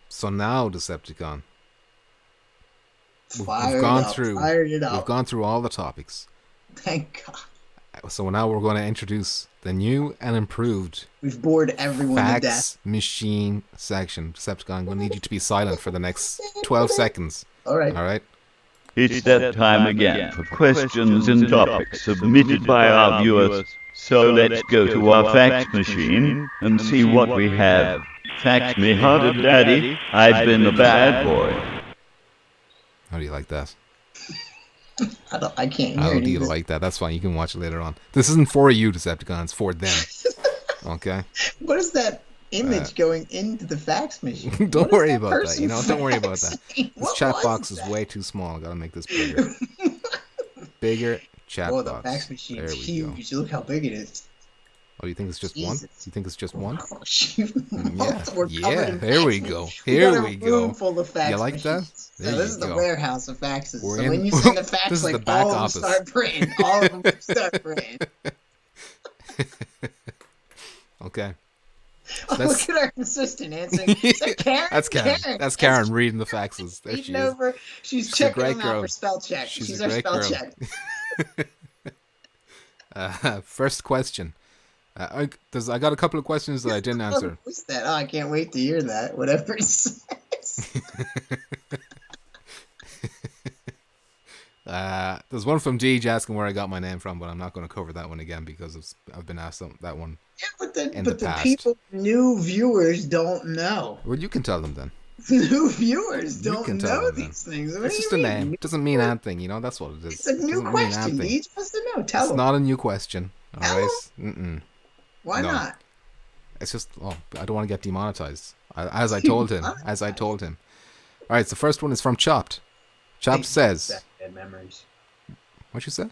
Speaker 1: So now Decepticon. We've gone through all the topics.
Speaker 2: Thank God.
Speaker 1: So now we're going to introduce the new and improved
Speaker 2: We've bored everyone to death.
Speaker 1: fax machine section. Decepticon, I'm going to need you to be silent for the next 12 seconds.
Speaker 2: All right.
Speaker 1: All right?
Speaker 3: It's that time again for questions and topics submitted by our viewers. So let's go to our fax machine and see what we have. Fax me harder, Daddy. I've been a bad boy.
Speaker 1: How do you like that?
Speaker 2: I can't hear
Speaker 1: How
Speaker 2: it.
Speaker 1: do you like that? That's fine. You can watch it later on. This isn't for you, Decepticons. It's for them. Okay?
Speaker 2: What is that image going into the fax machine?
Speaker 1: Don't worry about that. Don't worry about that.
Speaker 2: faxing?
Speaker 1: This chat box is way too small. I gotta make this bigger. Bigger chat box.
Speaker 2: Oh, the fax machine
Speaker 1: There
Speaker 2: is
Speaker 1: we go.
Speaker 2: huge. Look how big it is.
Speaker 1: Oh, you think it's just one?
Speaker 2: Jesus.
Speaker 1: You think it's just one?
Speaker 2: Oh, shoot.
Speaker 1: Yeah.
Speaker 2: We're covered in
Speaker 1: Here we
Speaker 2: faxes.
Speaker 1: go.
Speaker 2: We
Speaker 1: Here
Speaker 2: got a
Speaker 1: we
Speaker 2: room
Speaker 1: go.
Speaker 2: full of fax
Speaker 1: You like that?
Speaker 2: machines.
Speaker 1: There
Speaker 2: So this
Speaker 1: you
Speaker 2: is the
Speaker 1: go.
Speaker 2: warehouse of faxes.
Speaker 1: We're
Speaker 2: So
Speaker 1: in-
Speaker 2: when you send a
Speaker 1: This
Speaker 2: fax,
Speaker 1: is the
Speaker 2: like
Speaker 1: back
Speaker 2: all
Speaker 1: office.
Speaker 2: of them start printing. All of them start printing.
Speaker 1: Okay.
Speaker 2: Oh,
Speaker 1: That's-
Speaker 2: look at our assistant answering. Is that Karen?
Speaker 1: That's Karen. That's Karen reading the faxes. There
Speaker 2: Reading
Speaker 1: she is.
Speaker 2: over. She's
Speaker 1: She's a
Speaker 2: checking
Speaker 1: great
Speaker 2: them out
Speaker 1: girl.
Speaker 2: for spell check.
Speaker 1: She's
Speaker 2: She's
Speaker 1: a
Speaker 2: our
Speaker 1: great
Speaker 2: spell
Speaker 1: girl.
Speaker 2: check.
Speaker 1: First question. I got a couple of questions that I didn't answer.
Speaker 2: What's that? Oh, I can't wait to hear that. Whatever it says.
Speaker 1: There's one from Deej asking where I got my name from, but I'm not going to cover that one again because I've been asked that one.
Speaker 2: Yeah, but
Speaker 1: In
Speaker 2: the
Speaker 1: the past.
Speaker 2: people, new viewers don't know.
Speaker 1: Well, you can tell them then.
Speaker 2: New viewers
Speaker 1: You
Speaker 2: don't
Speaker 1: can tell
Speaker 2: know
Speaker 1: them then.
Speaker 2: these things. What
Speaker 1: It's
Speaker 2: do
Speaker 1: just
Speaker 2: you
Speaker 1: a
Speaker 2: mean?
Speaker 1: name. It doesn't mean anything. That's what it is.
Speaker 2: It's a new
Speaker 1: Doesn't mean
Speaker 2: question.
Speaker 1: anything.
Speaker 2: He's supposed to know. Tell
Speaker 1: It's
Speaker 2: him.
Speaker 1: not a new question. All
Speaker 2: Tell
Speaker 1: right. Mm-mm.
Speaker 2: Why
Speaker 1: no.
Speaker 2: not?
Speaker 1: It's just, I don't want to get demonetized. As I told him. All right, so the first one is from Chopped. Chopped says,
Speaker 2: Bad memories.
Speaker 1: what you said?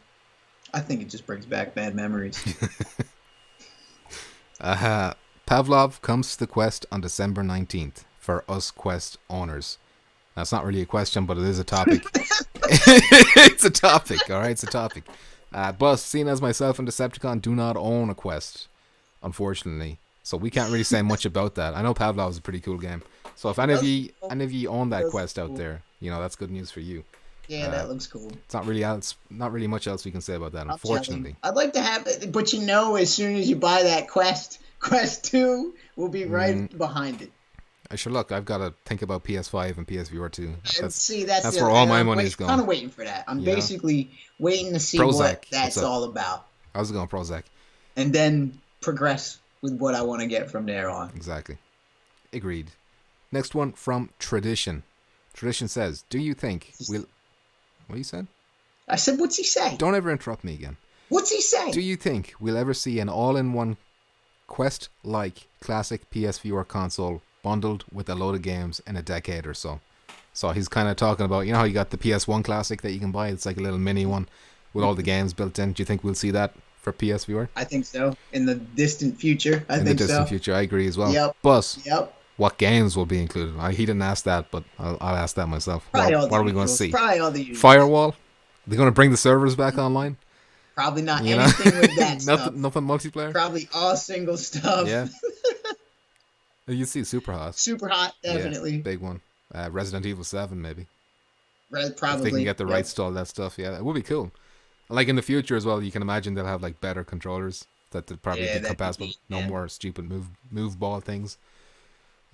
Speaker 2: I think it just brings back bad memories.
Speaker 1: Pavlov comes to the quest on December 19th for us quest owners. That's not really a question, but it is a topic. It's a topic, all right? It's a topic. But seeing as myself and Decepticon do not own a quest, unfortunately, so we can't really say much about that. I know Pavlov is a pretty cool game. So if any of you own that quest out there, that's good news for you.
Speaker 2: Yeah, that looks cool.
Speaker 1: It's not really much else we can say about that, unfortunately.
Speaker 2: I'd like to have it, but as soon as you buy that quest 2 will be right behind it.
Speaker 1: I sure look, I've got to think about PS5 and PSVR 2. That's
Speaker 2: the-
Speaker 1: where all my
Speaker 2: I'm
Speaker 1: money is going.
Speaker 2: kind of waiting for that. I'm basically waiting to see
Speaker 1: Prozac,
Speaker 2: what that's
Speaker 1: what's up?
Speaker 2: all about,
Speaker 1: How's it going, Prozac?
Speaker 2: and then progress with what I want to get from there on.
Speaker 1: Exactly. Agreed. Next one from Tradition. Tradition says, do you think we'll... What you said?
Speaker 2: I said, what's he say?
Speaker 1: Don't ever interrupt me again.
Speaker 2: What's he say?
Speaker 1: Do you think we'll ever see an all-in-one Quest-like classic PSVR console bundled with a load of games in a decade or so? So he's kind of talking about, how you got the PS1 classic that you can buy? It's like a little mini one with all the games built in. Do you think we'll see that for PSVR?
Speaker 2: I think so. In the distant future, I think so.
Speaker 1: In the distant future, I agree as well.
Speaker 2: Yep.
Speaker 1: But
Speaker 2: Yep.
Speaker 1: what games will be included? He didn't ask that, but I'll ask that myself.
Speaker 2: Probably all
Speaker 1: What
Speaker 2: the
Speaker 1: are we going to
Speaker 2: usuals.
Speaker 1: see?
Speaker 2: Probably all the usuals.
Speaker 1: Firewall? They're going to bring the servers back online?
Speaker 2: Probably not
Speaker 1: You know?
Speaker 2: anything with that stuff.
Speaker 1: Nothing multiplayer?
Speaker 2: Probably all single stuff.
Speaker 1: Yeah. You see Superhot.
Speaker 2: Superhot, definitely.
Speaker 1: Yeah, big one. Resident Evil 7, maybe.
Speaker 2: Probably.
Speaker 1: If they can get the rights to all that stuff, yeah, it would be cool. Like in the future as well, you can imagine they'll have like better controllers that they'll probably be compatible. No more stupid move ball things.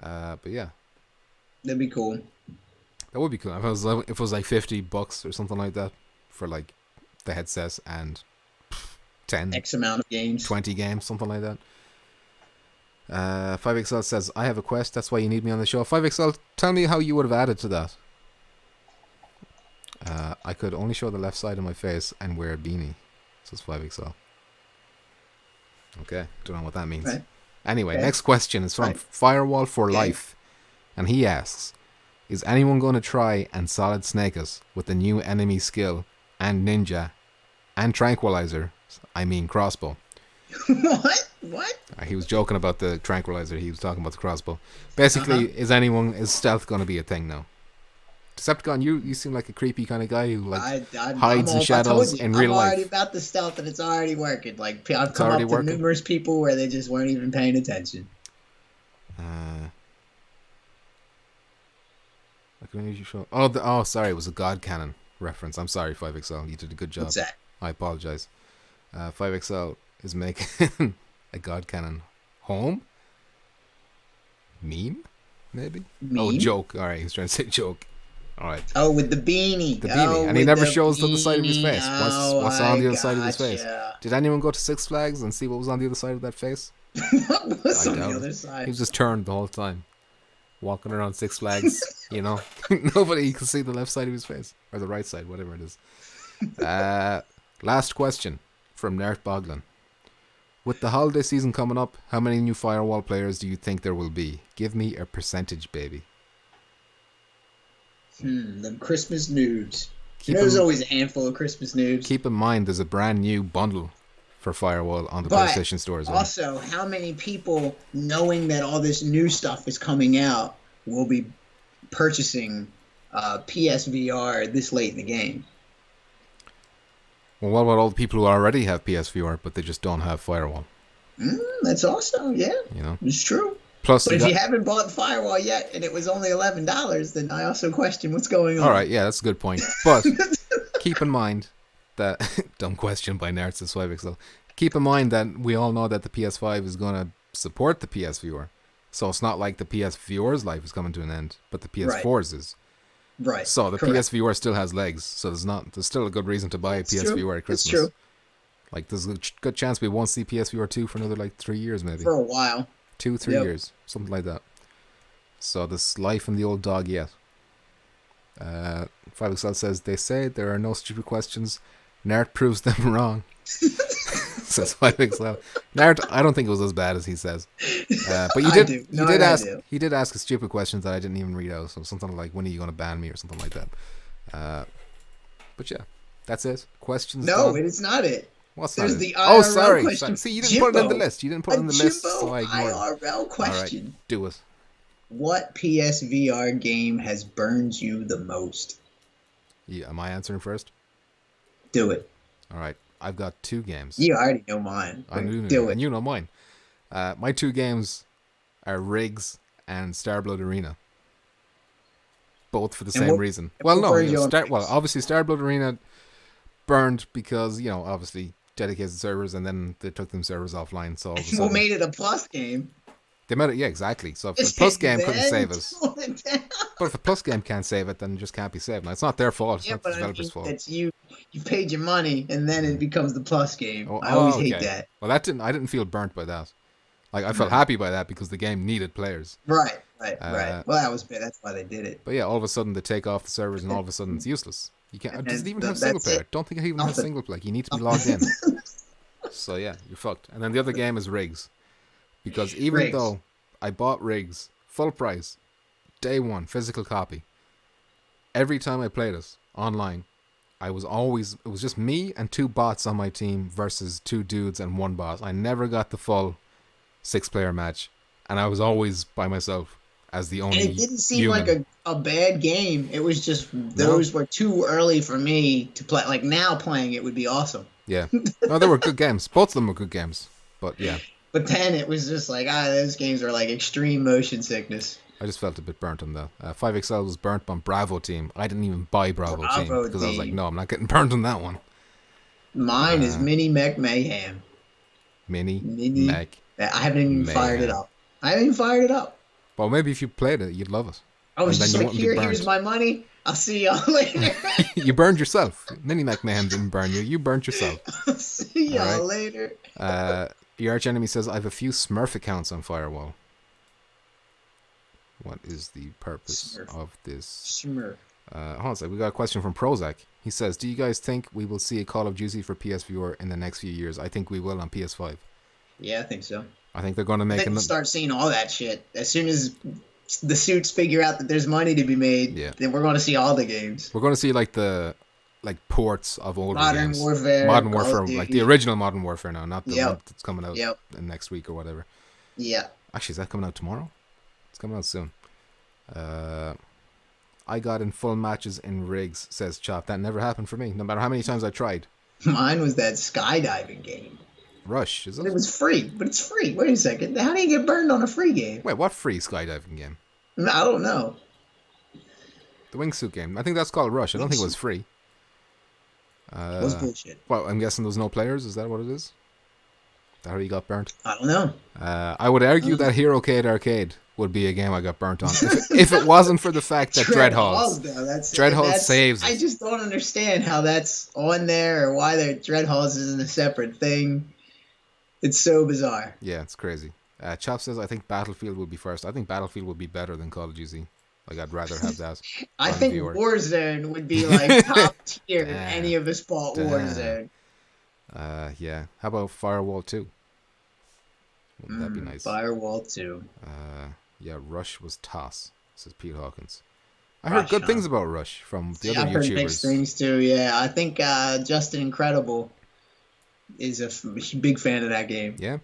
Speaker 1: But yeah,
Speaker 2: that'd be cool.
Speaker 1: That would be cool. If it was like $50 or something like that for like the headsets and 10
Speaker 2: X amount of games,
Speaker 1: 20 games, something like that. 5XL says, I have a quest, that's why you need me on the show. 5XL, tell me how you would have added to that. I could only show the left side of my face and wear a beanie. Says 5XL. Okay, don't know what that means.
Speaker 2: Right.
Speaker 1: Anyway,
Speaker 2: Okay.
Speaker 1: next question is from Firewall for Life. And he asks, is anyone going to try and solid snake us with the new enemy skill and ninja and tranquilizer? I mean crossbow.
Speaker 2: What?
Speaker 1: He was joking about the tranquilizer. He was talking about the crossbow. Basically, is stealth going to be a thing now? Decepticon, you seem like a creepy kind of guy who hides in shadows in real life.
Speaker 2: I'm already about the stealth, and it's already working. Like I've come
Speaker 1: already
Speaker 2: up to
Speaker 1: working?
Speaker 2: numerous people where they just weren't even paying attention.
Speaker 1: Sorry, it was a God Cannon reference. I'm sorry, 5XL. You did a good job.
Speaker 2: What's that?
Speaker 1: I apologize. 5XL is making a God Cannon home meme, maybe.
Speaker 2: Meme?
Speaker 1: Oh, joke. All right, he's trying to say joke. All right.
Speaker 2: Oh, with the beanie.
Speaker 1: The beanie,
Speaker 2: oh,
Speaker 1: and he
Speaker 2: with
Speaker 1: never
Speaker 2: the
Speaker 1: shows the other side of his
Speaker 2: beanie.
Speaker 1: face. What's on the other side of his face?
Speaker 2: Gotcha.
Speaker 1: Did anyone go to Six Flags and see what was on the other side of that face?
Speaker 2: What's
Speaker 1: I
Speaker 2: on the
Speaker 1: doubt
Speaker 2: other
Speaker 1: it.
Speaker 2: side?
Speaker 1: He was just turned the whole time, walking around Six Flags. You know, nobody can see the left side of his face or the right side, whatever it is. Last question from Nert Boglin. With the holiday season coming up, how many new Firewall players do you think there will be? Give me a percentage, baby.
Speaker 2: The Christmas noobs. There's always a handful of Christmas noobs.
Speaker 1: Keep in mind, there's a brand new bundle for Firewall on the PlayStation Store as well.
Speaker 2: Also, how many people, knowing that all this new stuff is coming out, will be purchasing PSVR this late in the game?
Speaker 1: Well, what about all the people who already have PSVR, but they just don't have Firewall?
Speaker 2: That's also, yeah.
Speaker 1: You know,
Speaker 2: it's true.
Speaker 1: Plus,
Speaker 2: but if you haven't bought Firewall yet and it was only $11, then I also question what's going on.
Speaker 1: All right, yeah, that's a good point. But keep in mind that dumb question by Nerds as 5XL. Keep in mind that we all know that the PS5 is going to support the PSVR, so it's not like the PSVR's life is coming to an end, but the PS4's is.
Speaker 2: Right.
Speaker 1: So the PSVR still has legs, so there's still a good reason to buy a PSVR at Christmas.
Speaker 2: It's true.
Speaker 1: Like there's a good chance we won't see PSVR 2 for another 3 years maybe.
Speaker 2: For a while.
Speaker 1: 2-3 years, something like that. So this life in the old dog yet. 5XL says, they say there are no stupid questions. Nert proves them wrong. Says 5XL. Nert, I don't think it was as bad as he says. But he did ask a stupid question that I didn't even read out. So something like, when are you going to ban me or something like that. But yeah, that's it. Questions.
Speaker 2: No,
Speaker 1: done.
Speaker 2: it's not it.
Speaker 1: What's
Speaker 2: There's
Speaker 1: that?
Speaker 2: the IRL
Speaker 1: sorry.
Speaker 2: question.
Speaker 1: See, you didn't put it in the list. You didn't put it in the list, so I ignored it.
Speaker 2: IRL question.
Speaker 1: All right, do it.
Speaker 2: What PSVR game has burned you the most?
Speaker 1: Yeah, am I answering first?
Speaker 2: Do it.
Speaker 1: All right, I've got 2 games.
Speaker 2: You already know mine.
Speaker 1: I do
Speaker 2: do it.
Speaker 1: And you know mine. My 2 games are Riggs and Starblood Arena. Both for the same reason. Well, no. Obviously Starblood Arena burned because, obviously dedicated servers, and then they took them servers offline. So
Speaker 2: what made it a plus game?
Speaker 1: They made it, yeah, exactly. So if the plus game couldn't save us, but if the plus game can't save it, then it just can't be saved. Now it's not their fault. It's not the developer's fault.
Speaker 2: It's you paid your money, and then it becomes the plus game. I always hate that.
Speaker 1: Well, I didn't feel burnt by that. Like I felt happy by that because the game needed players.
Speaker 2: Right. Well, that's why they did it.
Speaker 1: But yeah, all of a sudden they take off the servers, and all of a sudden it's useless. You can't. It doesn't even have single player. Don't think it even has single player. You need to be logged in. So yeah, you're fucked. And then the other game is Riggs, because even though I bought Riggs full price, day one, physical copy, every time I played it online, it was just me and 2 bots on my team versus 2 dudes and 1 bot. I never got the full 6-player match, and I was always by myself as the only.
Speaker 2: And it didn't seem
Speaker 1: human.
Speaker 2: like a bad game. It was just those were too early for me to play. Like now playing it would be awesome.
Speaker 1: Yeah. No, they were good games. Both of them were good games. But yeah.
Speaker 2: But then it was just like, those games are like extreme motion sickness.
Speaker 1: I just felt a bit burnt on that. 5XL was burnt on Bravo Team. I didn't even buy Bravo Team because I was like, no, I'm not getting burnt on that one.
Speaker 2: Mine is Mini Mech Mayhem.
Speaker 1: Mini Mech.
Speaker 2: I haven't even fired it up.
Speaker 1: Well, maybe if you played it, you'd love it.
Speaker 2: I was just like, here's my money. I'll see y'all later.
Speaker 1: You burned yourself. Mini Mech Mayhem didn't burn you. You burnt yourself.
Speaker 2: I'll see y'all later.
Speaker 1: Your arch enemy says, I have a few Smurf accounts on Firewall. What is the purpose of this?
Speaker 2: Smurf.
Speaker 1: Hold on a second. We got a question from Prozac. He says, do you guys think we will see a Call of Duty for PSVR in the next few years? I think we will on PS5.
Speaker 2: Yeah, I think so.
Speaker 1: I think they're going to make
Speaker 2: we'll start seeing all that shit. As soon as the suits figure out that there's money to be made, then we're going to see all the games.
Speaker 1: We're going to see like ports of older games.
Speaker 2: Modern
Speaker 1: Warfare, like the original Modern Warfare now, not the one that's coming out next week or whatever.
Speaker 2: Yeah.
Speaker 1: Actually, is that coming out tomorrow? It's coming out soon. I got in full matches in Riggs, says Chop. That never happened for me, no matter how many times I tried.
Speaker 2: Mine was that skydiving game.
Speaker 1: Rush, is it?
Speaker 2: It was free, but it's free. Wait a second. How do you get burned on a free game?
Speaker 1: Wait, what free skydiving game?
Speaker 2: I don't know.
Speaker 1: The wingsuit game. I think that's called Rush. I don't think it was free.
Speaker 2: was bullshit.
Speaker 1: Well, I'm guessing there's no players. Is that what it is? That how you got burnt?
Speaker 2: I don't know.
Speaker 1: I would argue that Herocade Arcade would be a game I got burnt on if it wasn't for the fact that Dreadhalls saves it.
Speaker 2: I just don't understand how that's on there or why Dreadhalls isn't a separate thing. It's so bizarre.
Speaker 1: Yeah, it's crazy. Chop says, I think Battlefield would be first. I think Battlefield would be better than Call of Duty. Like, I'd rather have that.
Speaker 2: I think Warzone would be like top tier if any of us bought Warzone.
Speaker 1: Yeah. How about Firewall 2? Wouldn't that be nice?
Speaker 2: Firewall 2.
Speaker 1: Yeah, Rush was toss, says Pete Hawkins. I heard good things about Rush from the other YouTubers. I've heard mixed
Speaker 2: things too, yeah. I think Justin Incredible is a big fan of that game.
Speaker 1: Yeah.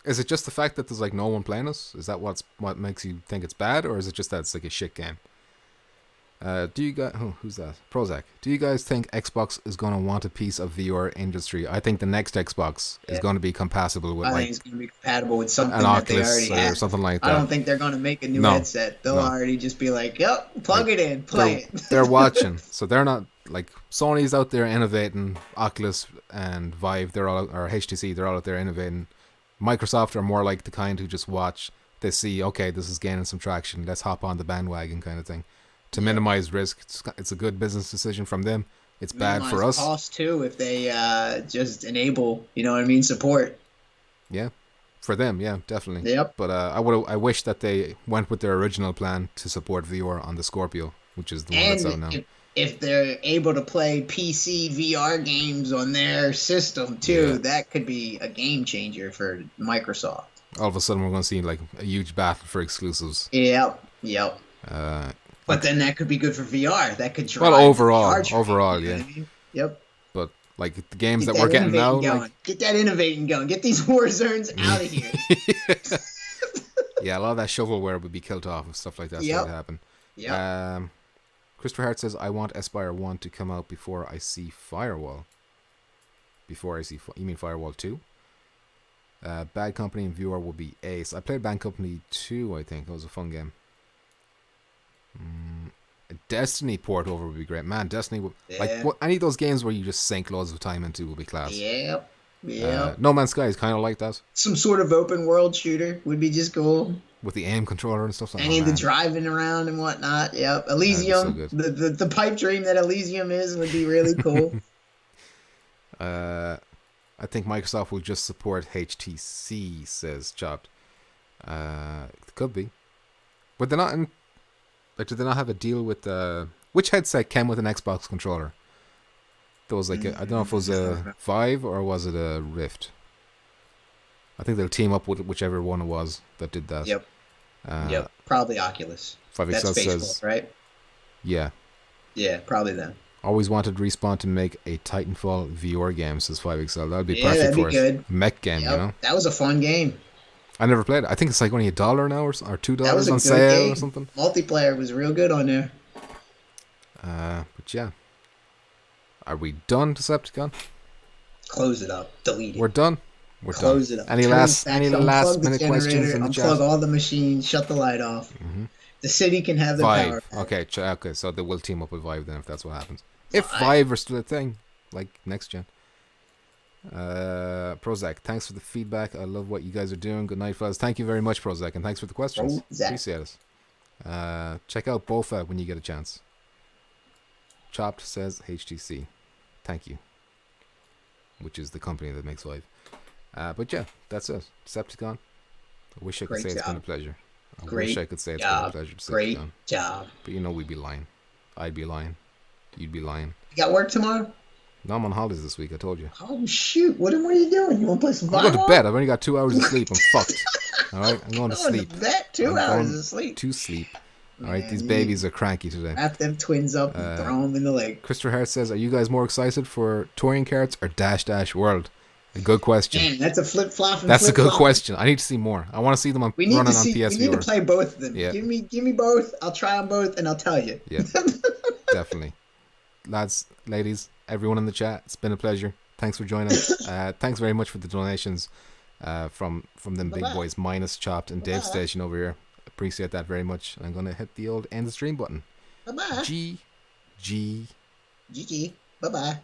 Speaker 1: Is it just the fact that there's like no one playing us? Is that what makes you think it's bad, or is it just that it's like a shit game? Do you guys? Who's that? Prozac. Do you guys think Xbox is going to want a piece of VR industry? I think the next Xbox is going to be compatible with.
Speaker 2: I think it's going to be compatible with something that they already have,
Speaker 1: or something like that.
Speaker 2: I don't think they're going to make a new headset. They'll already just be like, "Yep, plug it in, play it."
Speaker 1: They're watching, so they're not like Sony's out there innovating. Oculus and Vive, or HTC, they're all out there innovating. Microsoft are more like the kind who just watch. They see, okay, this is gaining some traction. Let's hop on the bandwagon kind of thing. To minimize risk, it's a good business decision from them. It's bad for us.
Speaker 2: Cost too if they just enable, support.
Speaker 1: Yeah, for them, yeah, definitely.
Speaker 2: Yep.
Speaker 1: But I wish that they went with their original plan to support VR on the Scorpio, which is the one that's out now.
Speaker 2: If they're able to play PC VR games on their system too, that could be a game changer for Microsoft.
Speaker 1: All of a sudden, we're going to see like a huge battle for exclusives.
Speaker 2: Yep. But then that could be good for VR. That could drive.
Speaker 1: Well, overall, yeah.
Speaker 2: I mean? Yep.
Speaker 1: But like the games that we're getting now,
Speaker 2: get that innovating going. Get these war zones out of here.
Speaker 1: Yeah, a lot of that shovelware would be killed off and stuff like that. So would happen.
Speaker 2: Yeah.
Speaker 1: Christopher Hart says, I want Aspire 1 to come out before I see Firewall. You mean Firewall 2? Bad Company and Viewer will be ace. I played Bad Company 2, I think. It was a fun game. A Destiny port over would be great. Man, Destiny would... any of those games where you just sink loads of time into would be class.
Speaker 2: Yep.
Speaker 1: No Man's Sky is kind of like that.
Speaker 2: Some sort of open world shooter would be just cool.
Speaker 1: With the aim controller and stuff.
Speaker 2: Any of the driving around and whatnot. Yep. Elysium. So the pipe dream that Elysium is would be really cool.
Speaker 1: I think Microsoft will just support HTC, says Chopped. Could be. But they're not in... Like, do they not have a deal with... which headset came with an Xbox controller? There was like I don't know if it was a Vive or was it a Rift. I think they'll team up with whichever one it was that did that.
Speaker 2: Yep. Probably Oculus.
Speaker 1: 5XL
Speaker 2: That's
Speaker 1: says,
Speaker 2: right?
Speaker 1: Yeah.
Speaker 2: Yeah, probably them.
Speaker 1: Always wanted Respawn to make a Titanfall VR game, says 5XL. That'd be perfect for us.
Speaker 2: Good.
Speaker 1: Mech game, you know?
Speaker 2: That was a fun game.
Speaker 1: I never played it. I think it's like only $1 now or $2 on sale game. Or something.
Speaker 2: Multiplayer was real good on there.
Speaker 1: But yeah. Are we done, Decepticon?
Speaker 2: Close it up. Delete it.
Speaker 1: We're done.
Speaker 2: Close it up.
Speaker 1: Any last minute questions in the chat?
Speaker 2: Unplug all the machines. Shut the light off. Mm-hmm. The city can have the power.
Speaker 1: Okay, so they will team up with Vive then if that's what happens. If Vive are still a thing, like next gen. Prozac, thanks for the feedback. I love what you guys are doing. Good night, fellas. Thank you very much, Prozac, and thanks for the questions. Appreciate it. Check out Bofa when you get a chance. Chopped says HTC. Thank you. Which is the company that makes Vive. But yeah, that's it. Decepticon. I wish I could say it's been a pleasure. I wish I could say it's been a pleasure. Decepticon.
Speaker 2: Great job.
Speaker 1: But we'd be lying. I'd be lying. You'd be lying.
Speaker 2: You got work tomorrow?
Speaker 1: No, I'm on holidays this week. I told you.
Speaker 2: Oh shoot! What are you doing? You want to play some?
Speaker 1: I'm going to bed. I've only got 2 hours of sleep. I'm fucked. All right, I'm going to sleep.
Speaker 2: That 2 hours of sleep.
Speaker 1: To sleep. All right, these babies are cranky today.
Speaker 2: Wrap them twins up and throw them in the lake.
Speaker 1: Christopher Hart says, "Are you guys more excited for touring carts or Dash Dash World?" A good question.
Speaker 2: Man, that's a flip flop.
Speaker 1: That's a good question. I need to see more. I want to see them running on PSVR.
Speaker 2: We need to play both of them. Yeah. Give me both. I'll try them both, and I'll tell you.
Speaker 1: Yeah, definitely. Lads, ladies, everyone in the chat, it's been a pleasure. Thanks for joining. Thanks very much for the donations from them big boys, minus Chopped and Dave Station over here. Appreciate that very much. I'm going to hit the old end the stream button.
Speaker 2: Bye-bye.
Speaker 1: GG.
Speaker 2: Bye-bye.